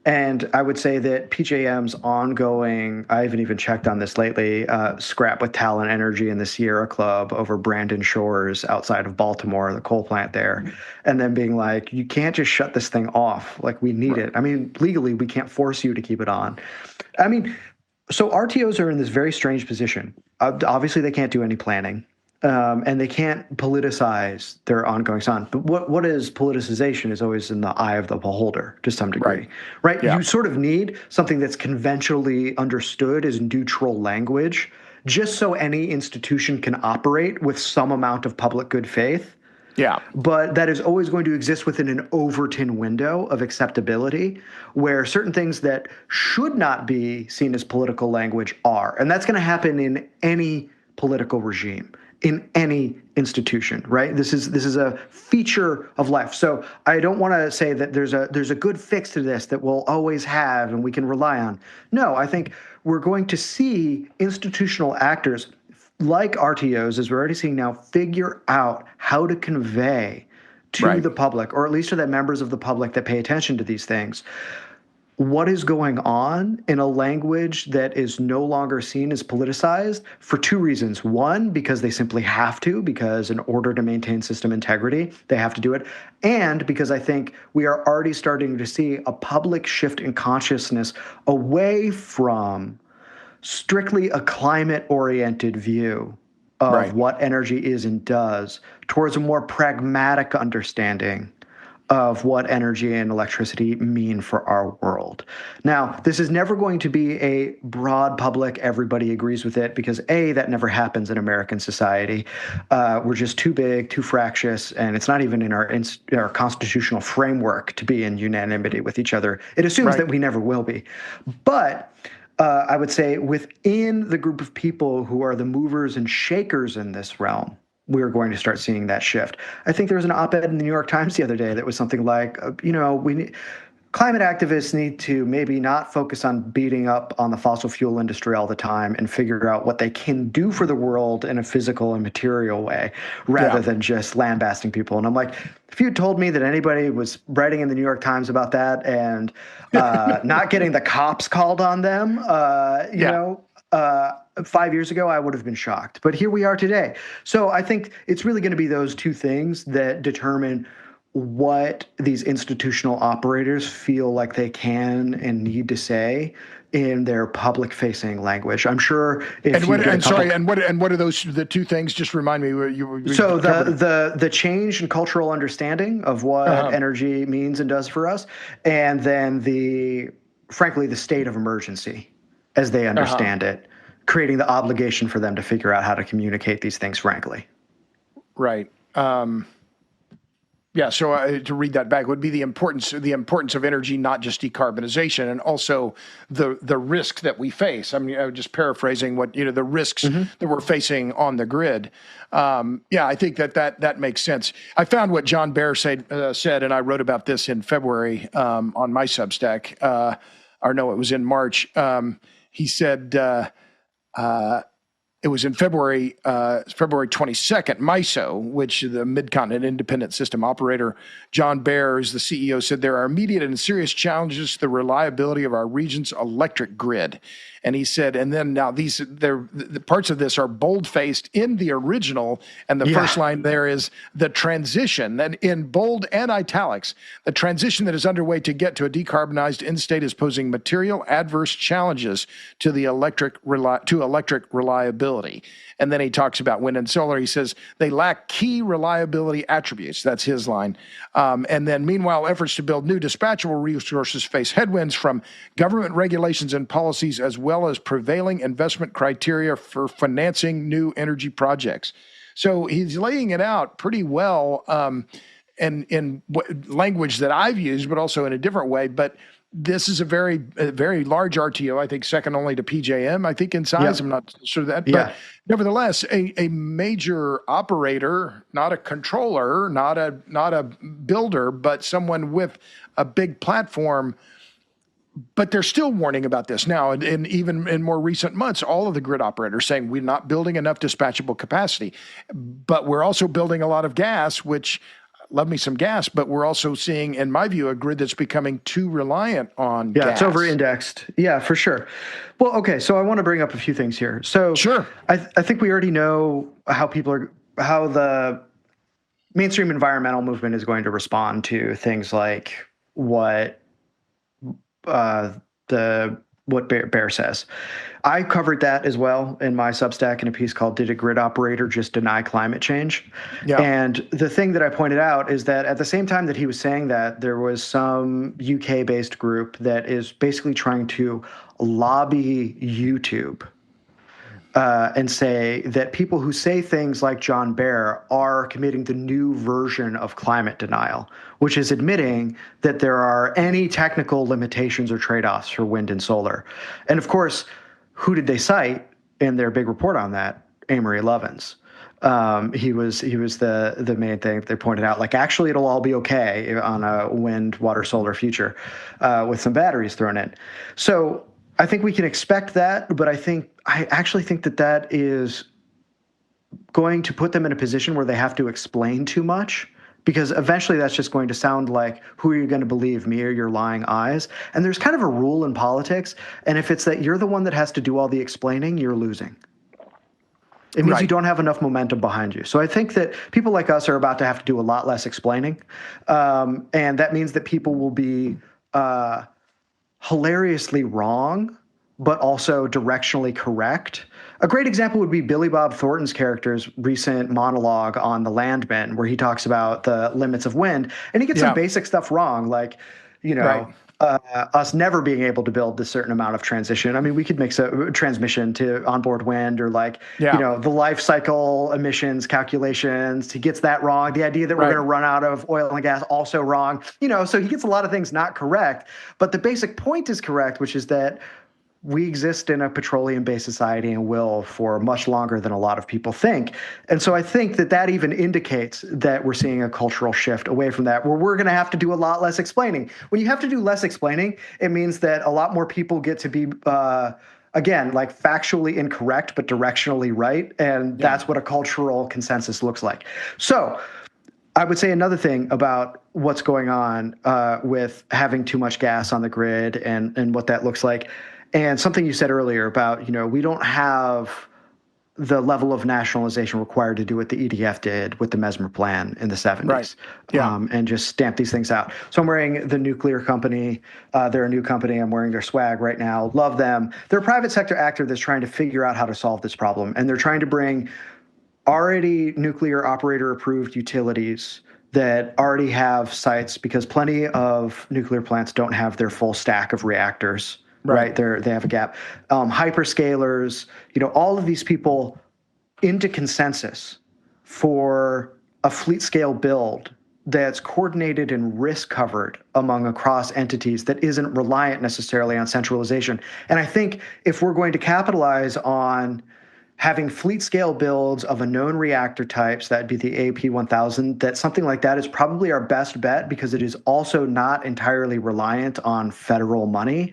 And I would say that PJM's ongoing, I haven't even checked on this lately, scrap with Talon Energy and the Sierra Club over Brandon Shores outside of Baltimore, the coal plant there, and then being like, you can't just shut this thing off. Like, we need it. I mean, legally, we can't force you to keep it on. I mean, so RTOs are in this very strange position. Obviously, they can't do any planning, and they can't politicize their ongoing son. But what is politicization is always in the eye of the beholder to some degree, right? Yeah. You sort of need something that's conventionally understood as neutral language, just so any institution can operate with some amount of public good faith. Yeah. But that is always going to exist within an Overton window of acceptability where certain things that should not be seen as political language are. And that's going to happen in any political regime, in any institution, right? This is a feature of life. So I don't want to say that there's a good fix to this that we'll always have and we can rely on. No, I think we're going to see institutional actors like RTOs, as we're already seeing now, figure out how to convey to the public, or at least to the members of the public that pay attention to these things, what is going on in a language that is no longer seen as politicized for two reasons. One, because they simply have to, because in order to maintain system integrity, they have to do it. And because I think we are already starting to see a public shift in consciousness away from strictly a climate-oriented view of what energy is and does towards a more pragmatic understanding of what energy and electricity mean for our world. Now, this is never going to be a broad public, everybody agrees with it, because A, that never happens in American society. We're just too big, too fractious, and it's not even in our constitutional framework to be in unanimity with each other. It assumes that we never will be. But I would say within the group of people who are the movers and shakers in this realm, we're going to start seeing that shift. I think there was an op-ed in the New York Times the other day that was something like, climate activists need to maybe not focus on beating up on the fossil fuel industry all the time and figure out what they can do for the world in a physical and material way rather than just lambasting people. And I'm like, if you had told me that anybody was writing in the New York Times about that and not getting the cops called on them, 5 years ago, I would have been shocked. But here we are today. So I think it's really going to be those two things that determine what these institutional operators feel like they can and need to say in their public-facing language. I'm sure if what are those the two things? Just remind me where you. So the change in cultural understanding of what energy means and does for us, and then frankly the state of emergency as they understand it, creating the obligation for them to figure out how to communicate these things frankly. Right. Yeah, so to read that back would be the importance of energy, not just decarbonization, and also the risk that we face. I mean, just paraphrasing what the risks that we're facing on the grid. I think that makes sense. I found what John Baer said, and I wrote about this in February on my Substack. It was in March. He said. It was in February 22nd, MISO, which the Mid-Continent Independent System Operator, John Baer, is the CEO, said there are immediate and serious challenges to the reliability of our region's electric grid. And he said, and then now the parts of this are bold-faced in the original, and the first line there is the transition, and in bold and italics, the transition that is underway to get to a decarbonized end state is posing material adverse challenges to the electric reliability. And then he talks about wind and solar. He says they lack key reliability attributes. That's his line. And then meanwhile, efforts to build new dispatchable resources face headwinds from government regulations and policies, as well as prevailing investment criteria for financing new energy projects. So he's laying it out pretty well in language that I've used, but also in a different way. But this is a very large RTO, I think second only to PJM, I think in size. I'm not sure of that. But nevertheless, a major operator, not a controller, not a builder, but someone with a big platform But they're still warning about this now. And even in more recent months, all of the grid operators saying we're not building enough dispatchable capacity. But we're also building a lot of gas, which love me some gas, but we're also seeing, in my view, a grid that's becoming too reliant on gas. Yeah, it's over-indexed. Yeah, for sure. Well, okay, so I want to bring up a few things here. So Sure. I think we already know how the mainstream environmental movement is going to respond to things like what Bear says. I covered that as well in my Substack in a piece called "Did a Grid Operator Just Deny Climate Change?" Yeah. And the thing that I pointed out is that at the same time that he was saying that, there was some UK-based group that is basically trying to lobby YouTube and say that people who say things like John Bear are committing the new version of climate denial, which is admitting that there are any technical limitations or trade-offs for wind and solar. And of course, who did they cite in their big report on that? Amory Lovins. He was the main thing they pointed out. Like, actually, it'll all be okay on a wind, water, solar future with some batteries thrown in. So I think we can expect that, but I actually think that is going to put them in a position where they have to explain too much, because eventually that's just going to sound like, who are you going to believe, me or your lying eyes? And there's kind of a rule in politics, and if it's that you're the one that has to do all the explaining, you're losing. It means you don't have enough momentum behind you. So I think that people like us are about to have to do a lot less explaining, and that means that people will be hilariously wrong, but also directionally correct. A great example would be Billy Bob Thornton's character's recent monologue on The Landman, where he talks about the limits of wind, and he gets some basic stuff wrong, like, us never being able to build a certain amount of transition. I mean, we could make a transmission to onboard wind, or the life cycle emissions calculations. He gets that wrong. The idea that we're going to run out of oil and gas, also wrong. So he gets a lot of things not correct, but the basic point is correct, which is that we exist in a petroleum-based society and will for much longer than a lot of people think. And so I think that even indicates that we're seeing a cultural shift away from that, where we're going to have to do a lot less explaining. When you have to do less explaining, it means that a lot more people get to be, again, like factually incorrect, but directionally right. And that's what a cultural consensus looks like. So I would say another thing about what's going on with having too much gas on the grid and what that looks like. And something you said earlier about, we don't have the level of nationalization required to do what the EDF did with the Mesmer plan in the 70s. Right. Yeah. And just stamp these things out. So I'm wearing the nuclear company. They're a new company. I'm wearing their swag right now. Love them. They're a private sector actor that's trying to figure out how to solve this problem. And they're trying to bring already nuclear operator approved utilities that already have sites, because plenty of nuclear plants don't have their full stack of reactors. Right. They have a gap. Hyperscalers, all of these people into consensus for a fleet scale build that's coordinated and risk covered across entities that isn't reliant necessarily on centralization. And I think if we're going to capitalize on having fleet scale builds of a known reactor types, that'd be the AP1000, that something like that is probably our best bet, because it is also not entirely reliant on federal money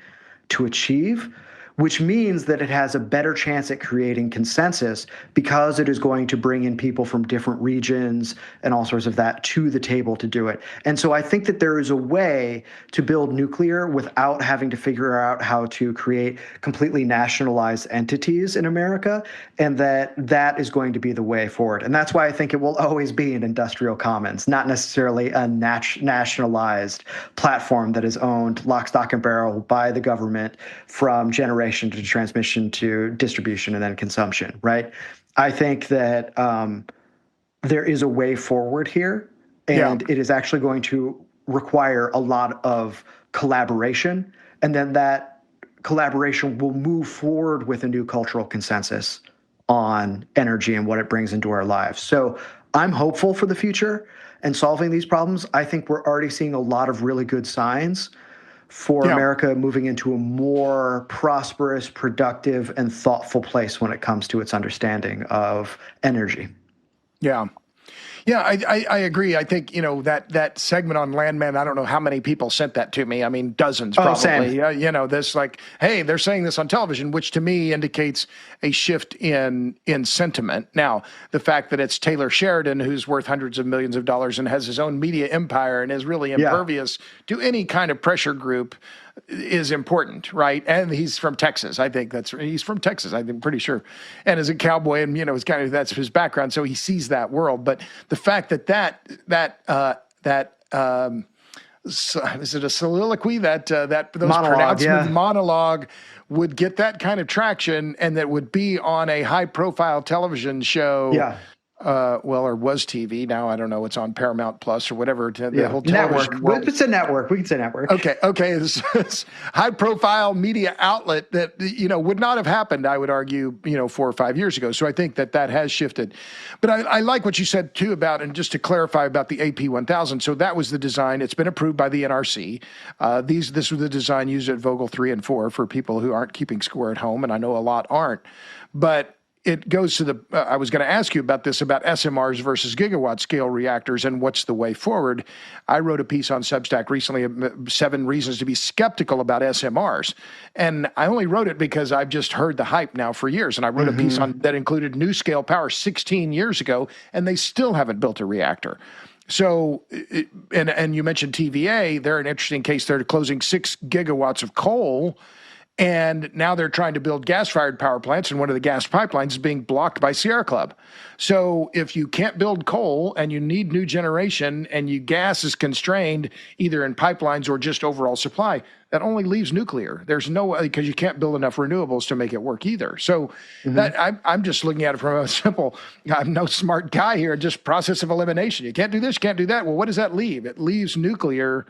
to achieve, which means that it has a better chance at creating consensus, because it is going to bring in people from different regions and all sorts of that to the table to do it. And so I think that there is a way to build nuclear without having to figure out how to create completely nationalized entities in America, and that is going to be the way forward. And that's why I think it will always be an industrial commons, not necessarily a nationalized platform that is owned lock, stock, and barrel by the government from generation to transmission to distribution and then consumption, right? I think that there is a way forward here, and it is actually going to require a lot of collaboration, and then that collaboration will move forward with a new cultural consensus on energy and what it brings into our lives. So I'm hopeful for the future and solving these problems. I think we're already seeing a lot of really good signs for America moving into a more prosperous, productive, and thoughtful place when it comes to its understanding of energy. Yeah. Yeah, I agree. I think, that segment on Landman, I don't know how many people sent that to me. I mean, dozens Oh, probably. same. This like, hey, they're saying this on television, which to me indicates a shift in sentiment. Now, the fact that it's Taylor Sheridan, who's worth hundreds of millions of dollars and has his own media empire and is really Yeah. impervious to any kind of pressure group is important, right? And he's from Texas. I think he's from Texas. I'm pretty sure. And as a cowboy, and it's kind of that's his background, so he sees that world. But the fact is it a soliloquy that those Monologue, pronouncements yeah. monologue would get that kind of traction, and that would be on a high profile television show. Yeah. Or was TV. Now I don't know. It's on Paramount Plus or whatever. The Yeah. whole Network. television world. It's a network. We can say network. Okay. It's high-profile media outlet that would not have happened, I would argue, 4 or 5 years ago. So I think that has shifted. But I like what you said too about, and just to clarify about the AP 1000. So that was the design. It's been approved by the NRC. This was the design used at Vogtle 3 and 4 for people who aren't keeping score at home, and I know a lot aren't. But it goes to I was going to ask you about this, about SMRs versus gigawatt scale reactors and what's the way forward. I wrote a piece on Substack recently, 7 reasons to be skeptical about SMRs. And I only wrote it because I've just heard the hype now for years. And I wrote a piece that included new scale power 16 years ago, and they still haven't built a reactor. So, and you mentioned TVA, they're an interesting case. They're closing 6 gigawatts of coal. And now they're trying to build gas-fired power plants, and one of the gas pipelines is being blocked by Sierra Club. So if you can't build coal and you need new generation and gas is constrained either in pipelines or just overall supply, that only leaves nuclear. There's no way, because you can't build enough renewables to make it work either. So that I'm just looking at it from a simple, I'm no smart guy here, just process of elimination. You can't do this, you can't do that. Well, what does that leave? It leaves nuclear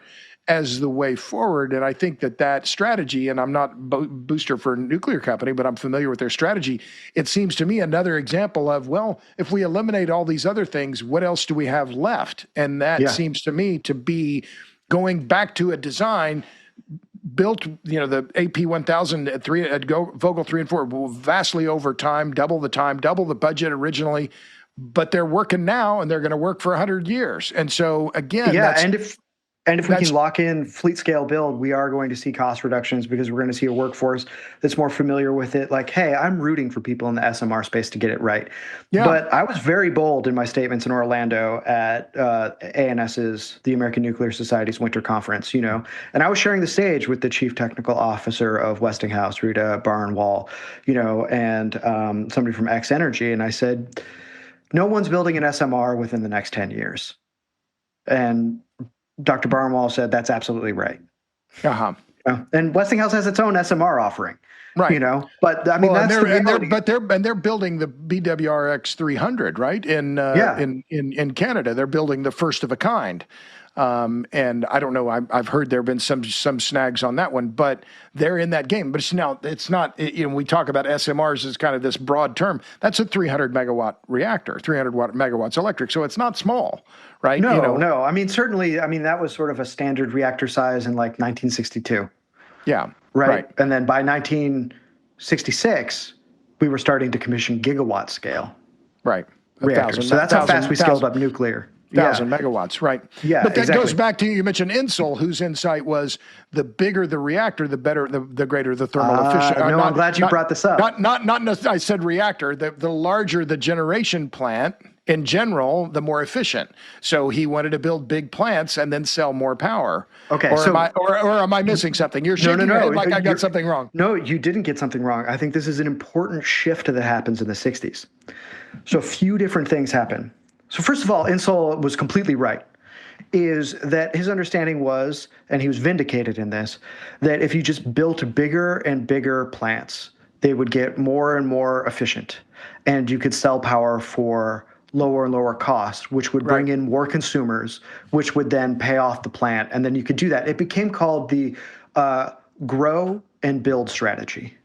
as the way forward. And I think that strategy, and I'm not booster for a nuclear company, but I'm familiar with their strategy. It seems to me another example of, well, if we eliminate all these other things, what else do we have left? And that seems to me to be going back to a design built, the AP 1000 at Vogtle 3 and 4 vastly over time, double the budget originally, but they're working now and they're going to work for 100 years. And so again, and if we can lock in fleet scale build, we are going to see cost reductions because we're going to see a workforce that's more familiar with it. Like, hey, I'm rooting for people in the SMR space to get it right. Yeah. But I was very bold in my statements in Orlando at ANS's, the American Nuclear Society's winter conference, and I was sharing the stage with the chief technical officer of Westinghouse, Rita Barnwall, and somebody from X Energy. And I said, no one's building an SMR within the next 10 years. And Dr. Barnwell said that's absolutely right. And Westinghouse has its own SMR offering, right? But I mean, that's they're building the BWRX 300, right? In Canada, they're building the first of a kind. And I don't know. I've heard there have been some snags on that one, but they're in that game. But it's not. We talk about SMRs as kind of this broad term. That's a 300 megawatt reactor, 300 megawatts electric. So it's not small, right? No. I mean, certainly. I mean, that was sort of a standard reactor size in like 1962. Yeah. Right. And then by 1966, we were starting to commission gigawatt scale. Right. Reactors. So that's how fast we scaled up nuclear. 1,000 megawatts, right? Yeah, but that goes back to, you mentioned Insul, whose insight was the bigger the reactor, the better, the greater the thermal efficiency. I'm glad you brought this up. Not I said reactor. The larger the generation plant in general, the more efficient. So he wanted to build big plants and then sell more power. Okay, or am I missing something? You're shaking your head like I got something wrong. No, you didn't get something wrong. I think this is an important shift that happens in the 60s. So a few different things happen. So first of all, Insul was completely right, is that his understanding was, and he was vindicated in this, that if you just built bigger and bigger plants, they would get more and more efficient, and you could sell power for lower and lower costs, which would bring in more consumers, which would then pay off the plant, and then you could do that. It became called the grow and build strategy,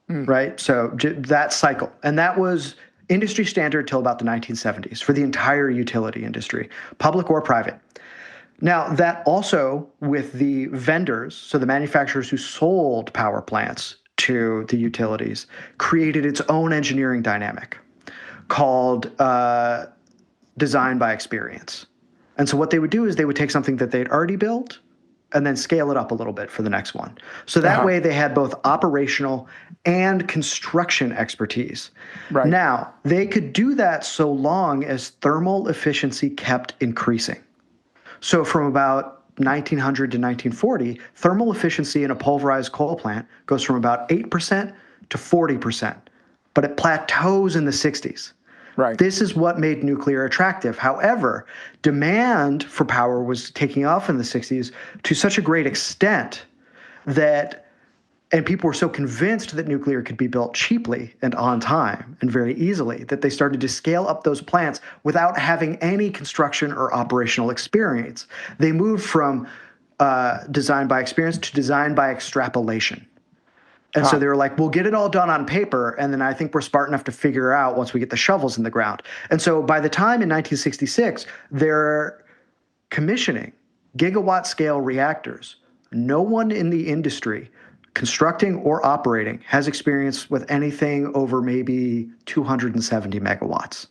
right? So that cycle, and that was industry standard till about the 1970s for the entire utility industry, public or private. Now, that also with the vendors, so the manufacturers who sold power plants to the utilities, created its own engineering dynamic called design by experience. And so what they would do is they would take something that they'd already built and then scale it up a little bit for the next one. So that way they had both operational and construction expertise. Right. Now, they could do that so long as thermal efficiency kept increasing. So from about 1900 to 1940, thermal efficiency in a pulverized coal plant goes from about 8% to 40%, but it plateaus in the 60s. Right. This is what made nuclear attractive. However, demand for power was taking off in the 60s to such a great extent that, and people were so convinced that nuclear could be built cheaply and on time and very easily, that they started to scale up those plants without having any construction or operational experience. They moved from design by experience to design by extrapolation. And so they were like, we'll get it all done on paper, and then I think we're smart enough to figure out once we get the shovels in the ground. And so by the time in 1966, they're commissioning gigawatt-scale reactors. No one in the industry, constructing or operating, has experience with anything over maybe 270 megawatts.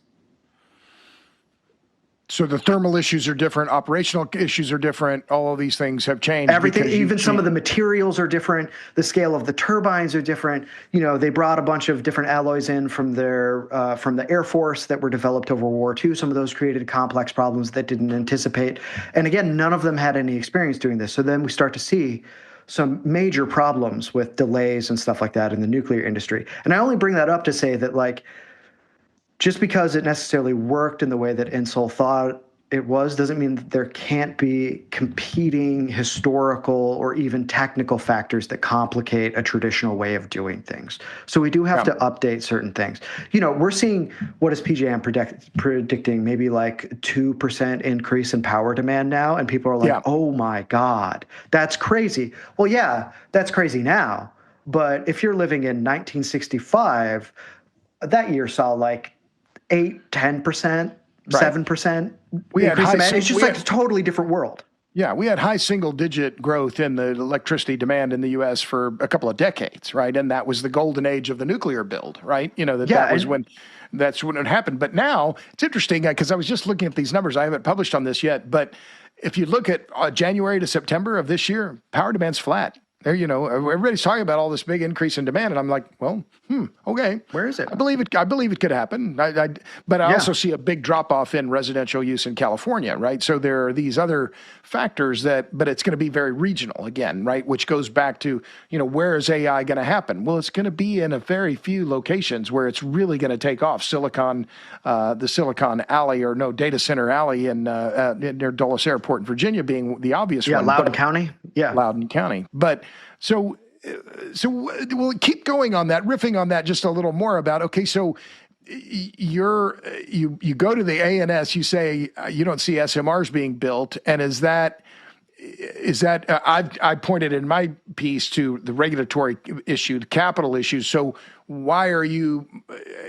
So the thermal issues are different, operational issues are different. All of these things have changed. Everything, even some of the materials are different. The scale of the turbines are different. You know, they brought a bunch of different alloys in from the Air Force that were developed over World War II. Some of those created complex problems that didn't anticipate. And again, none of them had any experience doing this. So then we start to see some major problems with delays and stuff like that in the nuclear industry. And I only bring that up to say that, like, just because it necessarily worked in the way that Insull thought it was doesn't mean that there can't be competing historical or even technical factors that complicate a traditional way of doing things. So we do have to update certain things. You know, we're seeing, what is PJM predicting, maybe like 2% increase in power demand now, and people are like, oh my God, that's crazy. Well, yeah, that's crazy now. But if you're living in 1965, that year saw like 8, 10%, 7%. It's just like a totally different world. Yeah, we had high single-digit growth in the electricity demand in the U.S. for a couple of decades, right? And that was the golden age of the nuclear build, right? You know, that's when it happened. But now, it's interesting, because I was just looking at these numbers. I haven't published on this yet, but if you look at January to September of this year, power demand's flat. There, you know, everybody's talking about all this big increase in demand, and I'm like, well, okay. Where is it? I believe it could happen. But I also see a big drop off in residential use in California, right? So there are these other factors but it's going to be very regional again, right? Which goes back to, you know, where is AI going to happen? Well, it's going to be in a very few locations where it's really going to take off. The Silicon Alley, or no, Data Center Alley near Dulles Airport in Virginia being the obvious one. Loudoun County. Yeah, Loudoun County. But so we'll keep going on that, riffing on that just a little more about, okay, so you go to the ANS, you say you don't see SMRs being built, and is that I pointed in my piece to the regulatory issue, the capital issues. So why are you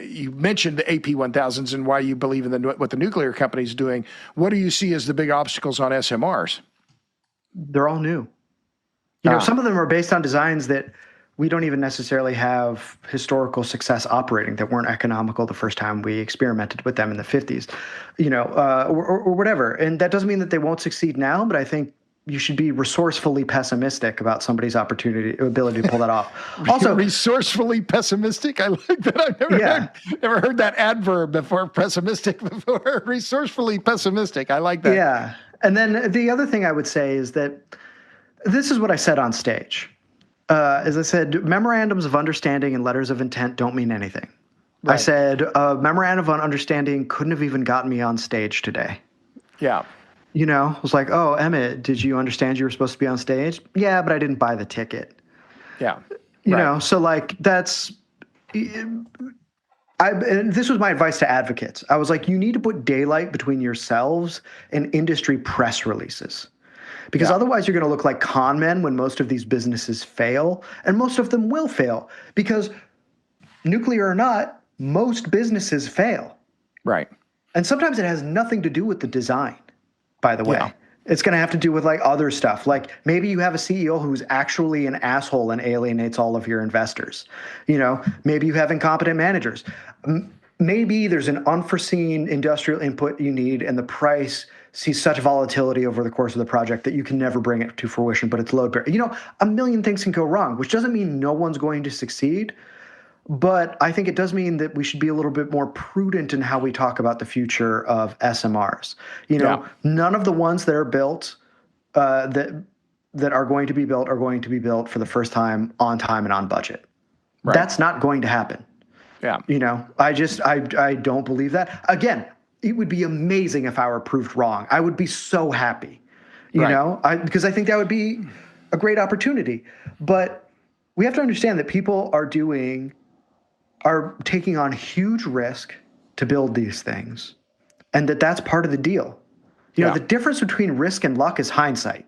mentioned the AP1000s and why you believe in what the nuclear company is doing? What do you see as the big obstacles on SMRs? They're all new. You know, some of them are based on designs that we don't even necessarily have historical success operating, that weren't economical the first time we experimented with them in the 50s, you know, or whatever. And that doesn't mean that they won't succeed now, but I think you should be resourcefully pessimistic about somebody's ability to pull that off. Also, resourcefully pessimistic. I like that. I've never heard that adverb before. Pessimistic before. Resourcefully pessimistic. I like that. Yeah. And then the other thing I would say is that this is what I said on stage. As I said, memorandums of understanding and letters of intent don't mean anything. Right. I said a memorandum of understanding couldn't have even gotten me on stage today. Yeah. You know, it was like, oh, Emmet, did you understand you were supposed to be on stage? Yeah, but I didn't buy the ticket. Yeah. You know, so like that's and this was my advice to advocates. I was like, you need to put daylight between yourselves and industry press releases. Because otherwise you're going to look like con men when most of these businesses fail, and most of them will fail. Because nuclear or not, most businesses fail. Right. And sometimes it has nothing to do with the design, by the way. Yeah. It's going to have to do with like other stuff. Like maybe you have a CEO who's actually an asshole and alienates all of your investors. You know, maybe you have incompetent managers. maybe there's an unforeseen industrial input you need, and the price sees such volatility over the course of the project that you can never bring it to fruition, but it's load bearing. A million things can go wrong, which doesn't mean no one's going to succeed. But I think it does mean that we should be a little bit more prudent in how we talk about the future of SMRs. None of the ones that are built, that are going to be built, are going to be built for the first time on time and on budget. Right. That's not going to happen. Yeah. I don't believe that. Again, it would be amazing if I were proved wrong. I would be so happy, because I think that would be a great opportunity. But we have to understand that people are taking on huge risk to build these things, and that's part of the deal. The difference between risk and luck is hindsight.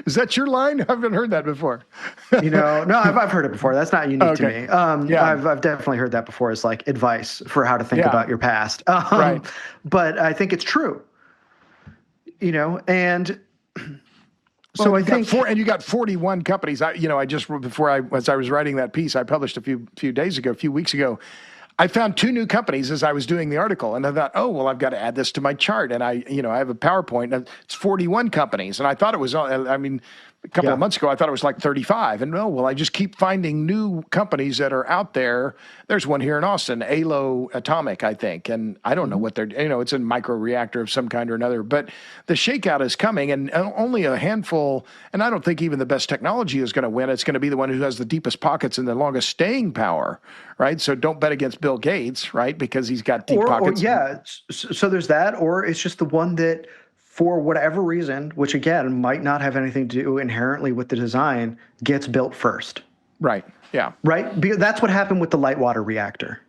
Is that your line? I haven't heard that before. No, I've heard it before. That's not unique to me. I've definitely heard that before as like advice for how to think about your past. Right. But I think it's true. And so I think, and you got 41 companies. As I was writing that piece, I published a few weeks ago. I found 2 new companies as I was doing the article, and I thought, I've got to add this to my chart. And I have a PowerPoint, and it's 41 companies. And I thought it was, a couple of months ago, I thought it was like 35. And I just keep finding new companies that are out there. There's one here in Austin, ALO Atomic, I think. And I don't know what they're, it's a micro reactor of some kind or another. But the shakeout is coming, and only a handful, and I don't think even the best technology is going to win. It's going to be the one who has the deepest pockets and the longest staying power, right? So don't bet against Bill Gates, right? Because he's got deep pockets. So there's that, or it's just the one that, for whatever reason, which again might not have anything to do inherently with the design, gets built first. Right. Yeah. Right? Because that's what happened with the light water reactor.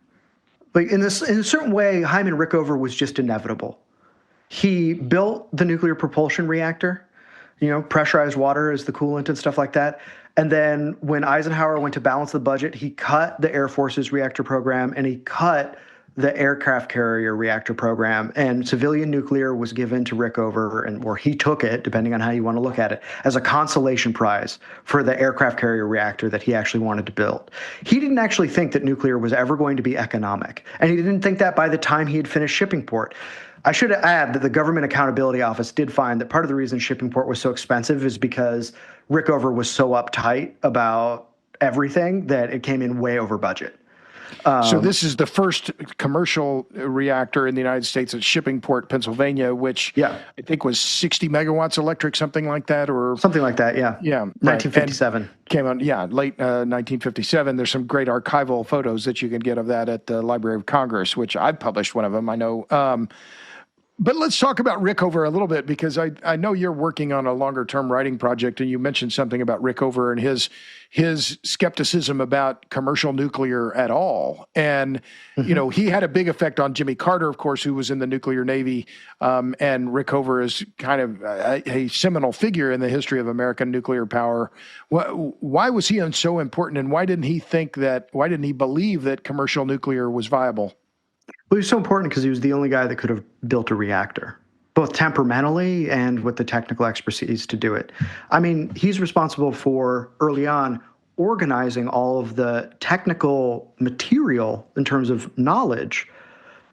Like in a certain way, Hyman Rickover was just inevitable. He built the nuclear propulsion reactor, pressurized water as the coolant and stuff like that. And then when Eisenhower went to balance the budget, he cut the Air Force's reactor program, and he cut the aircraft carrier reactor program, and civilian nuclear was given to Rickover, or he took it, depending on how you want to look at it, as a consolation prize for the aircraft carrier reactor that he actually wanted to build. He didn't actually think that nuclear was ever going to be economic, and he didn't think that by the time he had finished Shippingport. I should add that the Government Accountability Office did find that part of the reason Shippingport was so expensive is because Rickover was so uptight about everything that it came in way over budget. So this is the first commercial reactor in the United States at Shippingport, Pennsylvania, which I think was 60 megawatts electric, something like that, or something like that. Yeah. Yeah. 1957 came on. Yeah. Late 1957. There's some great archival photos that you can get of that at the Library of Congress, which I've published one of them. I know. But let's talk about Rickover a little bit, because I know you're working on a longer-term writing project, and you mentioned something about Rickover and his skepticism about commercial nuclear at all. And, he had a big effect on Jimmy Carter, of course, who was in the nuclear Navy, and Rickover is kind of a seminal figure in the history of American nuclear power. Why was he so important, and why didn't he believe that commercial nuclear was viable? Well, he was so important because he was the only guy that could have built a reactor, both temperamentally and with the technical expertise to do it. I mean, he's responsible for, early on, organizing all of the technical material in terms of knowledge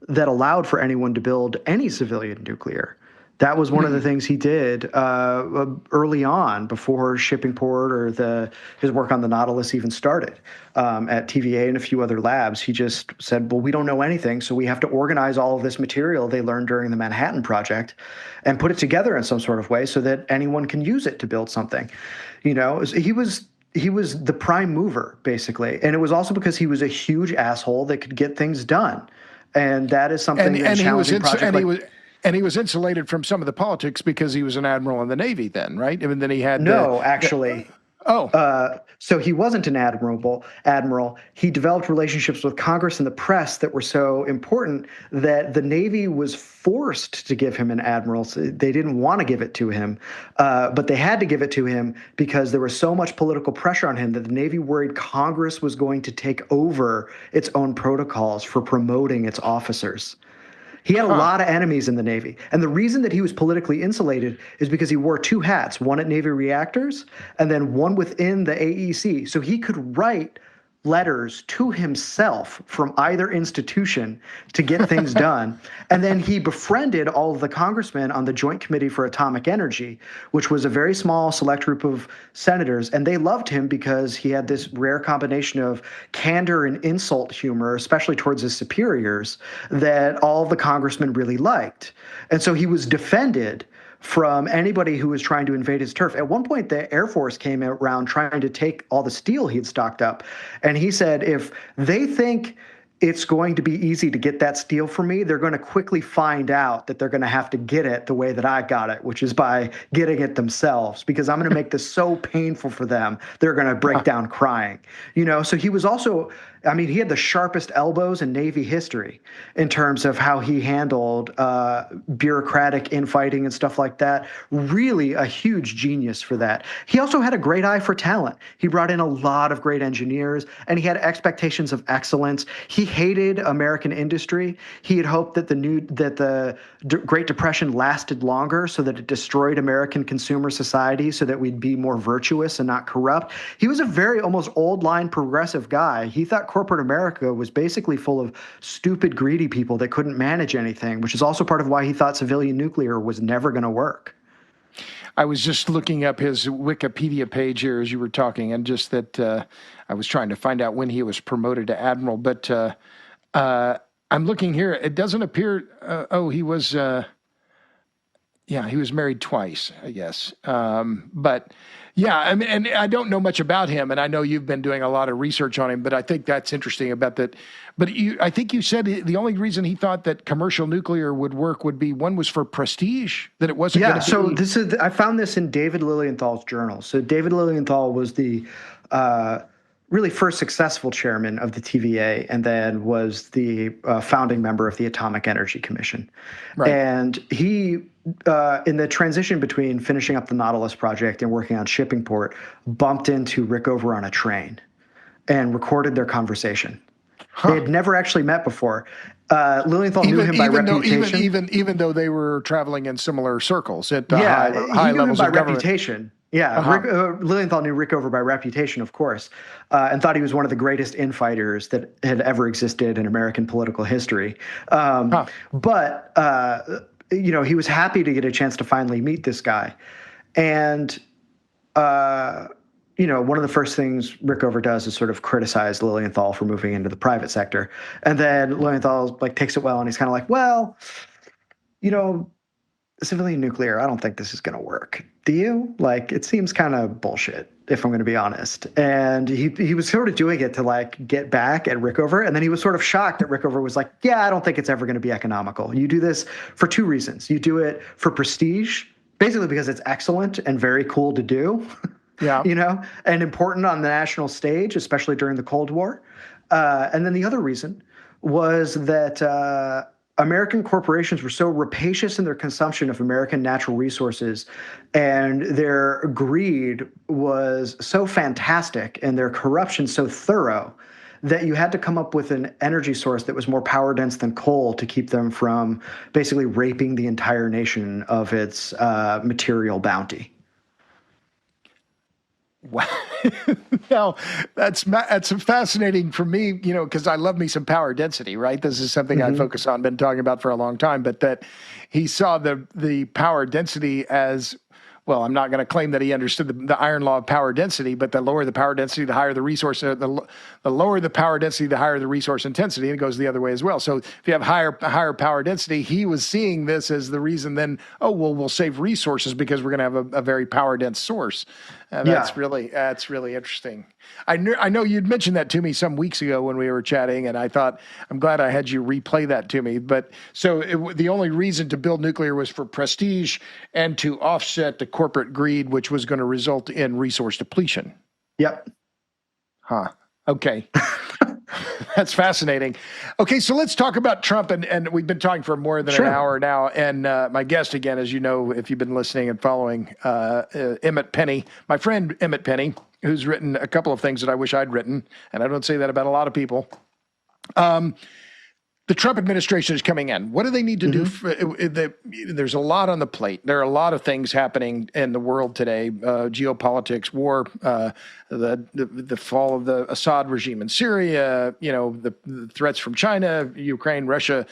that allowed for anyone to build any civilian nuclear. That was one of the things he did early on, before Shippingport or his work on the Nautilus even started. At TVA and a few other labs, he just said, well, we don't know anything, so we have to organize all of this material they learned during the Manhattan Project and put it together in some sort of way so that anyone can use it to build something. He was the prime mover, basically. And it was also because he was a huge asshole that could get things done. And that is something that challenging project. And he was insulated from some of the politics because he was an admiral in the Navy then, right? And then he had actually. So he wasn't an admiral. He developed relationships with Congress and the press that were so important that the Navy was forced to give him an admiral. So they didn't want to give it to him, but they had to give it to him because there was so much political pressure on him that the Navy worried Congress was going to take over its own protocols for promoting its officers. He had a lot of enemies in the Navy. And the reason that he was politically insulated is because he wore 2 hats, one at Navy Reactors and then one within the AEC. So he could write letters to himself from either institution to get things done. And then he befriended all of the congressmen on the Joint Committee for Atomic Energy, which was a very small select group of senators. And they loved him because he had this rare combination of candor and insult humor, especially towards his superiors, that all the congressmen really liked. And so he was defended from anybody who was trying to invade his turf. At one point, the Air Force came around trying to take all the steel he had stocked up. And he said, if they think it's going to be easy to get that steel for me, they're going to quickly find out that they're going to have to get it the way that I got it, which is by getting it themselves, because I'm going to make this so painful for them, they're going to break down crying. So he was also, he had the sharpest elbows in Navy history in terms of how he handled bureaucratic infighting and stuff like that. Really a huge genius for that. He also had a great eye for talent. He brought in a lot of great engineers, and he had expectations of excellence. He hated American industry. He had hoped that the Great Depression lasted longer so that it destroyed American consumer society so that we'd be more virtuous and not corrupt. He was a very almost old line progressive guy. He thought corporate America was basically full of stupid, greedy people that couldn't manage anything, which is also part of why he thought civilian nuclear was never going to work. I was just looking up his Wikipedia page here as you were talking, and just that I was trying to find out when he was promoted to admiral. But I'm looking here. It doesn't appear. He was. He was married twice, I guess. But yeah, and I don't know much about him, and I know you've been doing a lot of research on him, but I think that's interesting about that. But I think you said the only reason he thought that commercial nuclear would work would be one was for prestige, that it wasn't going to be. So I found this in David Lilienthal's journal. So David Lilienthal was the really first successful chairman of the TVA, and then was the founding member of the Atomic Energy Commission. Right. And he, in the transition between finishing up the Nautilus project and working on Shippingport, bumped into Rickover on a train and recorded their conversation. They had never actually met before. Lilienthal knew him by reputation. Even though they were traveling in similar circles at high levels of government. Reputation. Yeah, Lilienthal knew Rickover by reputation, of course, and thought he was one of the greatest infighters that had ever existed in American political history. But he was happy to get a chance to finally meet this guy. And, one of the first things Rickover does is sort of criticize Lilienthal for moving into the private sector. And then Lilienthal takes it well, and he's kind of like, well, civilian nuclear, I don't think this is going to work. Do you? It seems kind of bullshit, if I'm going to be honest. And he was sort of doing it to get back at Rickover. And then he was sort of shocked that Rickover was like, yeah, I don't think it's ever going to be economical. You do this for two reasons. You do it for prestige, basically because it's excellent and very cool to do. Yeah. And important on the national stage, especially during the Cold War. And then the other reason was that American corporations were so rapacious in their consumption of American natural resources, and their greed was so fantastic and their corruption so thorough that you had to come up with an energy source that was more power dense than coal to keep them from basically raping the entire nation of its material bounty. Wow. Now, that's fascinating for me, because I love me some power density, right? This is something I focus on, been talking about for a long time, but that he saw the power density as, well, I'm not going to claim that he understood the iron law of power density, but the lower the power density, the higher the resource, the lower the power density, the higher the resource intensity, and it goes the other way as well. So if you have higher power density, he was seeing this as the reason then, we'll save resources because we're going to have a very power dense source. And that's really interesting. I know you'd mentioned that to me some weeks ago when we were chatting, and I thought, I'm glad I had you replay that to me. But so the only reason to build nuclear was for prestige and to offset the corporate greed, which was going to result in resource depletion. Yep. Huh. Okay. That's fascinating. Okay, so let's talk about Trump, and we've been talking for more than an hour now, and my guest, again, as you know, if you've been listening and following, Emmet Penney, my friend Emmet Penney, who's written a couple of things that I wish I'd written, and I don't say that about a lot of people. The Trump administration is coming in. What do they need to do? There's a lot on the plate. There are a lot of things happening in the world today: geopolitics, war, the fall of the Assad regime in Syria. The threats from China, Ukraine, Russia.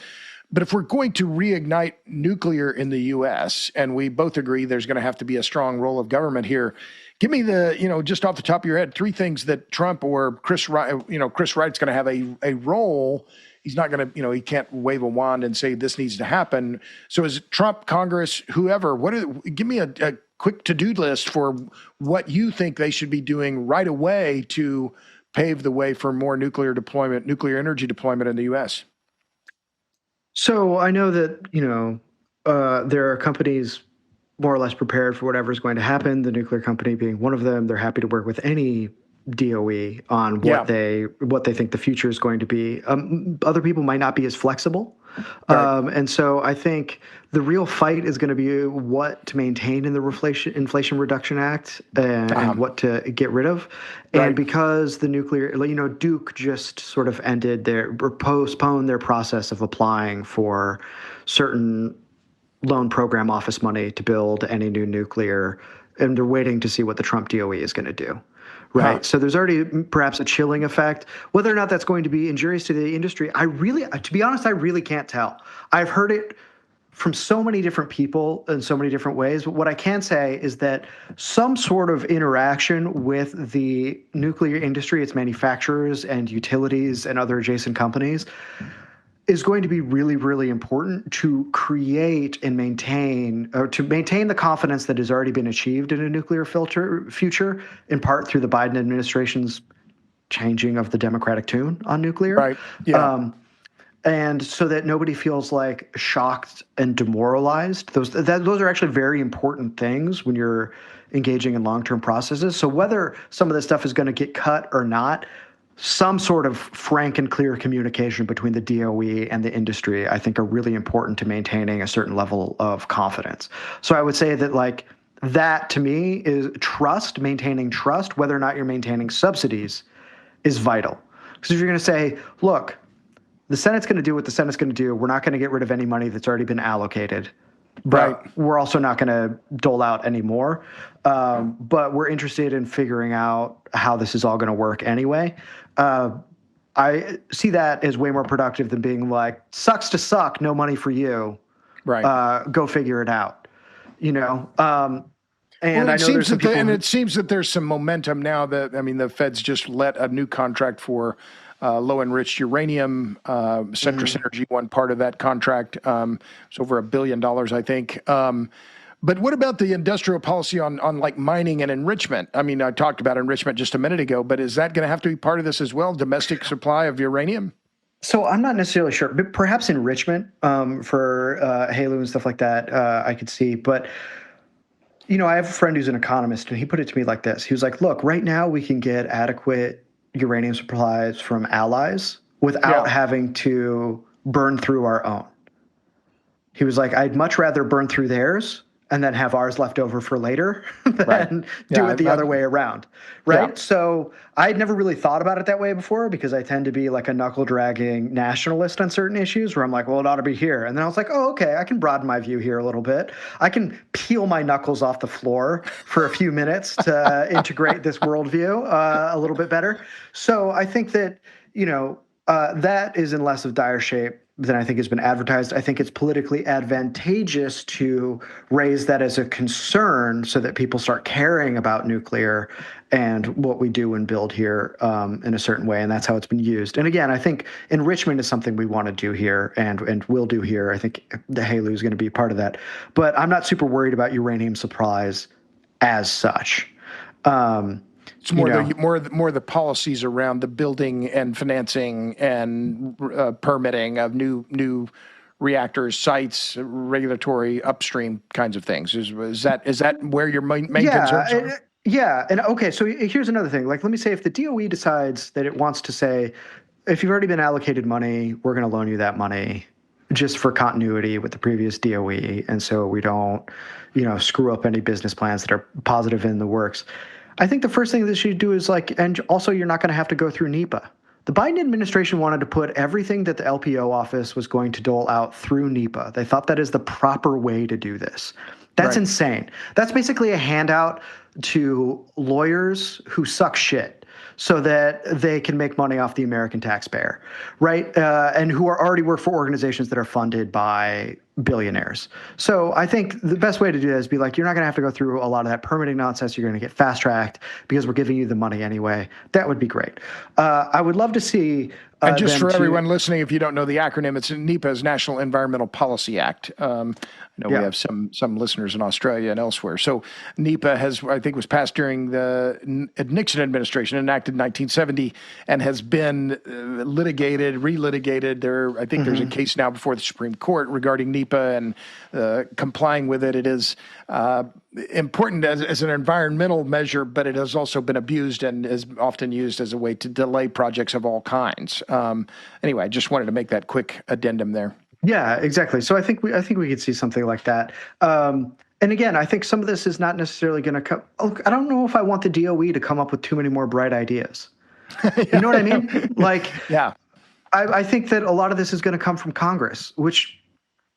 But if we're going to reignite nuclear in the U.S., and we both agree there's going to have to be a strong role of government here, give me just off the top of your head, 3 things that Trump or Chris Wright's going to have a role. He's not going to, he can't wave a wand and say this needs to happen. So is Trump, Congress, whoever, give me a quick to-do list for what you think they should be doing right away to pave the way for more nuclear energy deployment in the U.S. So I know that, there are companies more or less prepared for whatever's going to happen, the nuclear company being one of them. They're happy to work with any DOE on what they think the future is going to be. Other people might not be as flexible. Right. And so I think the real fight is going to be what to maintain in the Inflation Reduction Act and what to get rid of. Right. And because the nuclear, Duke just sort of postponed their process of applying for certain loan program office money to build any new nuclear, and they're waiting to see what the Trump DOE is going to do. Right. So there's already perhaps a chilling effect. Whether or not that's going to be injurious to the industry, to be honest, I really can't tell. I've heard it from so many different people in so many different ways. But what I can say is that some sort of interaction with the nuclear industry, its manufacturers and utilities and other adjacent companies, is going to be really, really important to create and maintain the confidence that has already been achieved in a nuclear future, in part through the Biden administration's changing of the Democratic tune on nuclear. Right. Yeah. And so that nobody feels like shocked and demoralized. Those are actually very important things when you're engaging in long-term processes. So whether some of this stuff is going to get cut or not, some sort of frank and clear communication between the DOE and the industry, I think, are really important to maintaining a certain level of confidence. So I would say that that to me is trust, maintaining trust, whether or not you're maintaining subsidies is vital. Because if you're going to say, look, the Senate's going to do what the Senate's going to do, we're not going to get rid of any money that's already been allocated. But we're also not going to dole out any more. But we're interested in figuring out how this is all going to work anyway. I see that as way more productive than being like, sucks to suck, no money for you. Right. Go figure it out. And I know there's some people and it seems that there's some momentum now that, the Fed's just let a new contract for low-enriched uranium. Centrus Energy won part of that contract. It's over $1 billion, I think. But what about the industrial policy on mining and enrichment? I talked about enrichment just a minute ago, but is that going to have to be part of this as well? Domestic supply of uranium? So I'm not necessarily sure, but perhaps enrichment for HALEU and stuff like that, I could see. But, I have a friend who's an economist, and he put it to me like this. He was like, look, right now we can get adequate uranium supplies from allies without having to burn through our own. He was like, I'd much rather burn through theirs and then have ours left over for later than do it the other way around, right? Yeah. So I'd never really thought about it that way before because I tend to be like a knuckle-dragging nationalist on certain issues where I'm like, well, it ought to be here. And then I was like, oh, okay, I can broaden my view here a little bit. I can peel my knuckles off the floor for a few minutes to integrate this worldview a little bit better. So I think that, that is in less of dire shape than I think has been advertised. I think it's politically advantageous to raise that as a concern so that people start caring about nuclear and what we do and build here in a certain way, and that's how it's been used. And again, I think enrichment is something we want to do here and will do here. I think the HALEU is going to be part of that. But I'm not super worried about uranium supplies as such. It's more the policies around the building and financing and permitting of new reactors, sites, regulatory upstream kinds of things. Is that where your main concerns are? Yeah. And okay, so here's another thing. Let me say if the DOE decides that it wants to say, if you've already been allocated money, we're going to loan you that money just for continuity with the previous DOE. And so we don't, screw up any business plans that are positive in the works. I think the first thing that you should do is and also you're not going to have to go through NEPA. The Biden administration wanted to put everything that the LPO office was going to dole out through NEPA. They thought that is the proper way to do this. That's insane. That's basically a handout to lawyers who suck shit so that they can make money off the American taxpayer, right? And who are already work for organizations that are funded by billionaires. So I think the best way to do that is be like, you're not going to have to go through a lot of that permitting nonsense. You're going to get fast-tracked because we're giving you the money anyway. That would be great. I would love to see... and just for everyone listening, if you don't know the acronym, it's NEPA's National Environmental Policy Act. I know we have some listeners in Australia and elsewhere. So NEPA was passed during the Nixon administration, enacted in 1970, and has been litigated, relitigated. There's a case now before the Supreme Court regarding NEPA and complying with it. It is important as an environmental measure, but it has also been abused and is often used as a way to delay projects of all kinds. Anyway, I just wanted to make that quick addendum there. Yeah, exactly. So I think we could see something like that. And again, I think some of this is not necessarily going to come. I don't know if I want the DOE to come up with too many more bright ideas. You know what I mean? Like, yeah, I think that a lot of this is going to come from Congress, which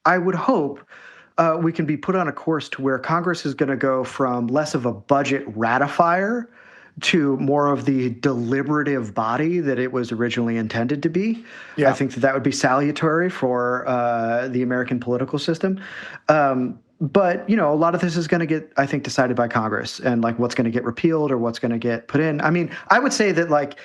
I would hope we can be put on a course to where Congress is going to go from less of a budget ratifier to more of the deliberative body that it was originally intended to be. Yeah. I think that would be salutary for the American political system. But, a lot of this is going to get, I think, decided by Congress and like what's going to get repealed or what's going to get put in. I mean, I would say that like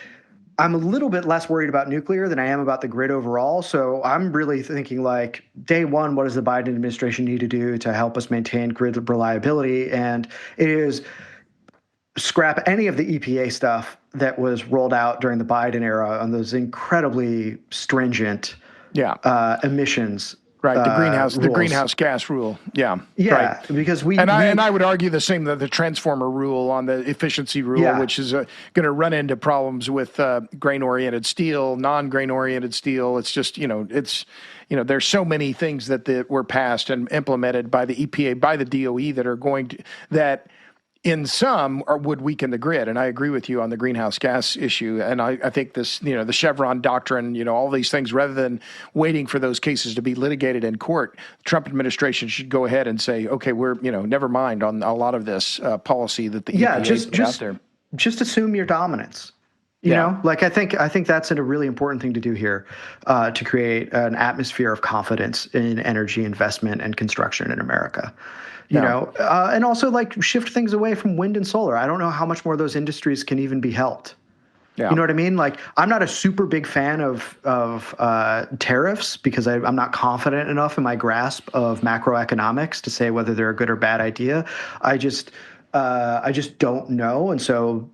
I'm a little bit less worried about nuclear than I am about the grid overall. So I'm really thinking like day one, what does the Biden administration need to do to help us maintain grid reliability? And it is scrap any of the EPA stuff that was rolled out during the Biden era on those incredibly stringent emissions. Right, the greenhouse gas rule. Yeah, right. Because I would argue the same, the transformer rule on the efficiency rule, which is going to run into problems with grain-oriented steel, non-grain-oriented steel. It's just there's so many things that were passed and implemented by the EPA, by the DOE that in some would weaken the grid. And I agree with you on the greenhouse gas issue. And I think this, the Chevron doctrine, all these things, rather than waiting for those cases to be litigated in court, the Trump administration should go ahead and say, okay, we're, never mind on a lot of this policy that the EPA put out there. Just assume your dominance. You know, like I think that's a really important thing to do here, to create an atmosphere of confidence in energy investment and construction in America. You know, and also like shift things away from wind and solar. I don't know how much more those industries can even be helped. Yeah. You know what I mean? Like, I'm not a super big fan of tariffs because I'm not confident enough in my grasp of macroeconomics to say whether they're a good or bad idea. I just don't know, and so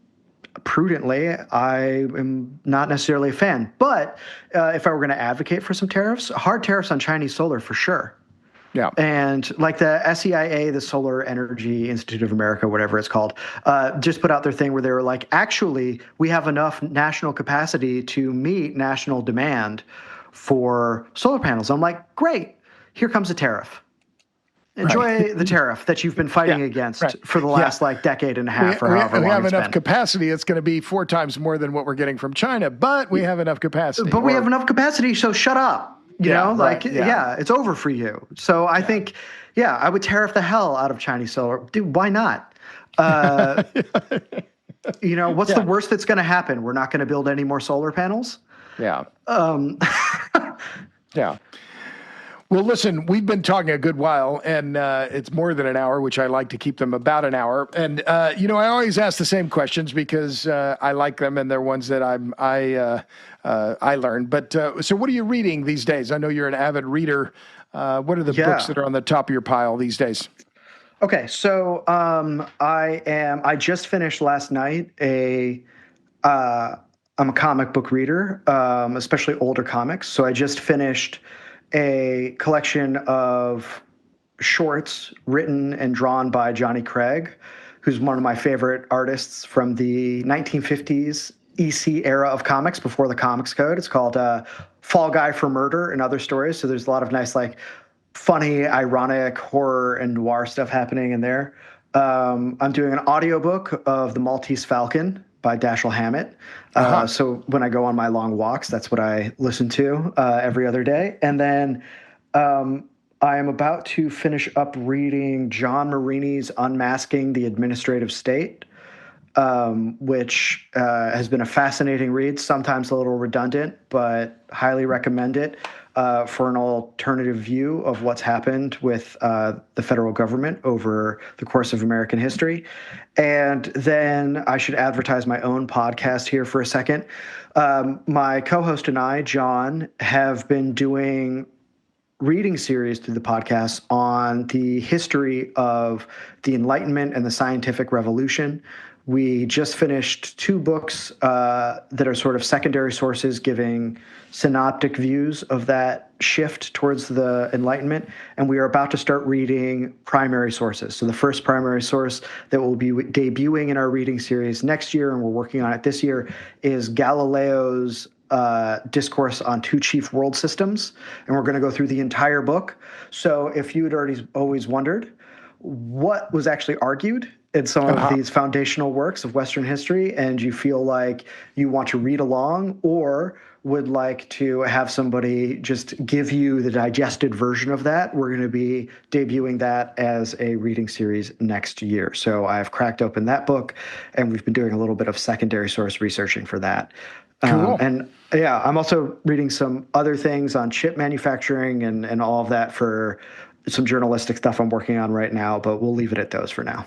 prudently, I am not necessarily a fan. But if I were going to advocate for some tariffs, hard tariffs on Chinese solar for sure. Yeah. And like the SEIA, the Solar Energy Institute of America, whatever it's called, just put out their thing where they were like, actually, we have enough national capacity to meet national demand for solar panels. I'm like, great, here comes a tariff. Enjoy the tariff that you've been fighting against for the last like decade and a half or however long we have it's enough been. Capacity. It's going to be 4 times more than what we're getting from China, but we have enough capacity. But we have enough capacity, so shut up. You know, it's over for you. So I think, I would tariff the hell out of Chinese solar. Dude, why not? What's the worst that's going to happen? We're not going to build any more solar panels? Yeah. Yeah. Well, listen, we've been talking a good while, and it's more than an hour, which I like to keep them about an hour. And, I always ask the same questions because I like them, and they're ones that I learned. But so what are you reading these days? I know you're an avid reader. What are the books that are on the top of your pile these days? Okay, so I just finished last night I'm a comic book reader, especially older comics. So I just finished a collection of shorts written and drawn by Johnny Craig, who's one of my favorite artists from the 1950s EC era of comics before the Comics Code. It's called Fall Guy for Murder and Other Stories. So there's a lot of nice, like, funny, ironic horror and noir stuff happening in there. I'm doing an audiobook of The Maltese Falcon by Dashiell Hammett. So when I go on my long walks, that's what I listen to every other day. And then I am about to finish up reading John Marini's Unmasking the Administrative State, which has been a fascinating read, sometimes a little redundant, but highly recommend it for an alternative view of what's happened with the federal government over the course of American history. And then I should advertise my own podcast here for a second. My co-host and I, John, have been doing reading series through the podcast on the history of the Enlightenment and the Scientific Revolution. We just finished 2 books that are sort of secondary sources giving synoptic views of that shift towards the Enlightenment, and we are about to start reading primary sources. So the first primary source that will be debuting in our reading series next year, and we're working on it this year, is Galileo's discourse on 2 chief world systems, and we're going to go through the entire book. So if you had always wondered what was actually argued in some of these foundational works of Western history, and you feel like you want to read along or would like to have somebody just give you the digested version of that, we're going to be debuting that as a reading series next year. So I've cracked open that book, and we've been doing a little bit of secondary source researching for that. Cool. And yeah, I'm also reading some other things on chip manufacturing and all of that for some journalistic stuff I'm working on right now, but we'll leave it at those for now.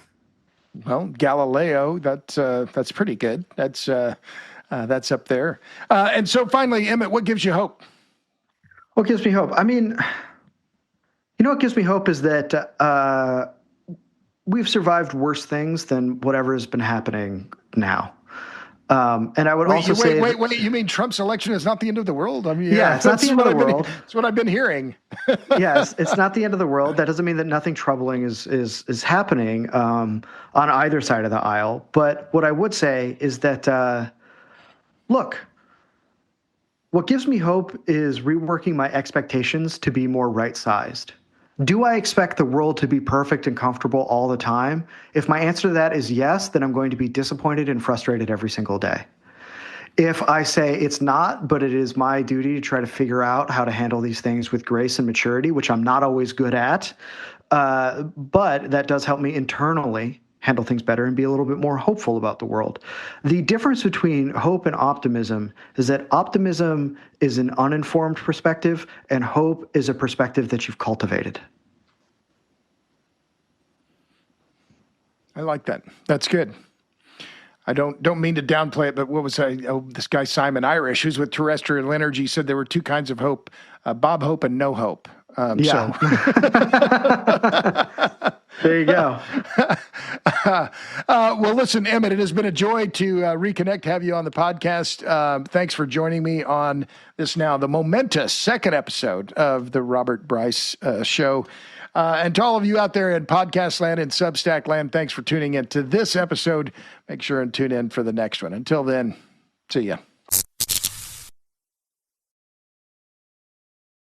Well, Galileo, that's pretty good. That's up there. And so finally, Emmet, what gives you hope? What gives me hope? I mean, what gives me hope is that we've survived worse things than whatever has been happening now. And I would also say... Wait, you mean Trump's election is not the end of the world? I mean, yeah, it's not the end of the world. That's what I've been hearing. Yes, it's not the end of the world. That doesn't mean that nothing troubling is happening on either side of the aisle. But what I would say is that, look, what gives me hope is reworking my expectations to be more right-sized. Do I expect the world to be perfect and comfortable all the time? If my answer to that is yes, then I'm going to be disappointed and frustrated every single day. If I say it's not, but it is my duty to try to figure out how to handle these things with grace and maturity, which I'm not always good at, but that does help me internally handle things better and be a little bit more hopeful about the world. The difference between hope and optimism is that optimism is an uninformed perspective and hope is a perspective that you've cultivated. I like that. That's good. I don't mean to downplay it, but what was this guy Simon Irish, who's with Terrestrial Energy, said there were 2 kinds of hope, Bob Hope and no hope. Yeah. So. There you go. Well, listen, Emmet, it has been a joy to reconnect, have you on the podcast. Thanks for joining me on this now, the momentous second episode of the Robert Bryce Show. And to all of you out there in podcast land and Substack land, thanks for tuning in to this episode. Make sure and tune in for the next one. Until then, see ya.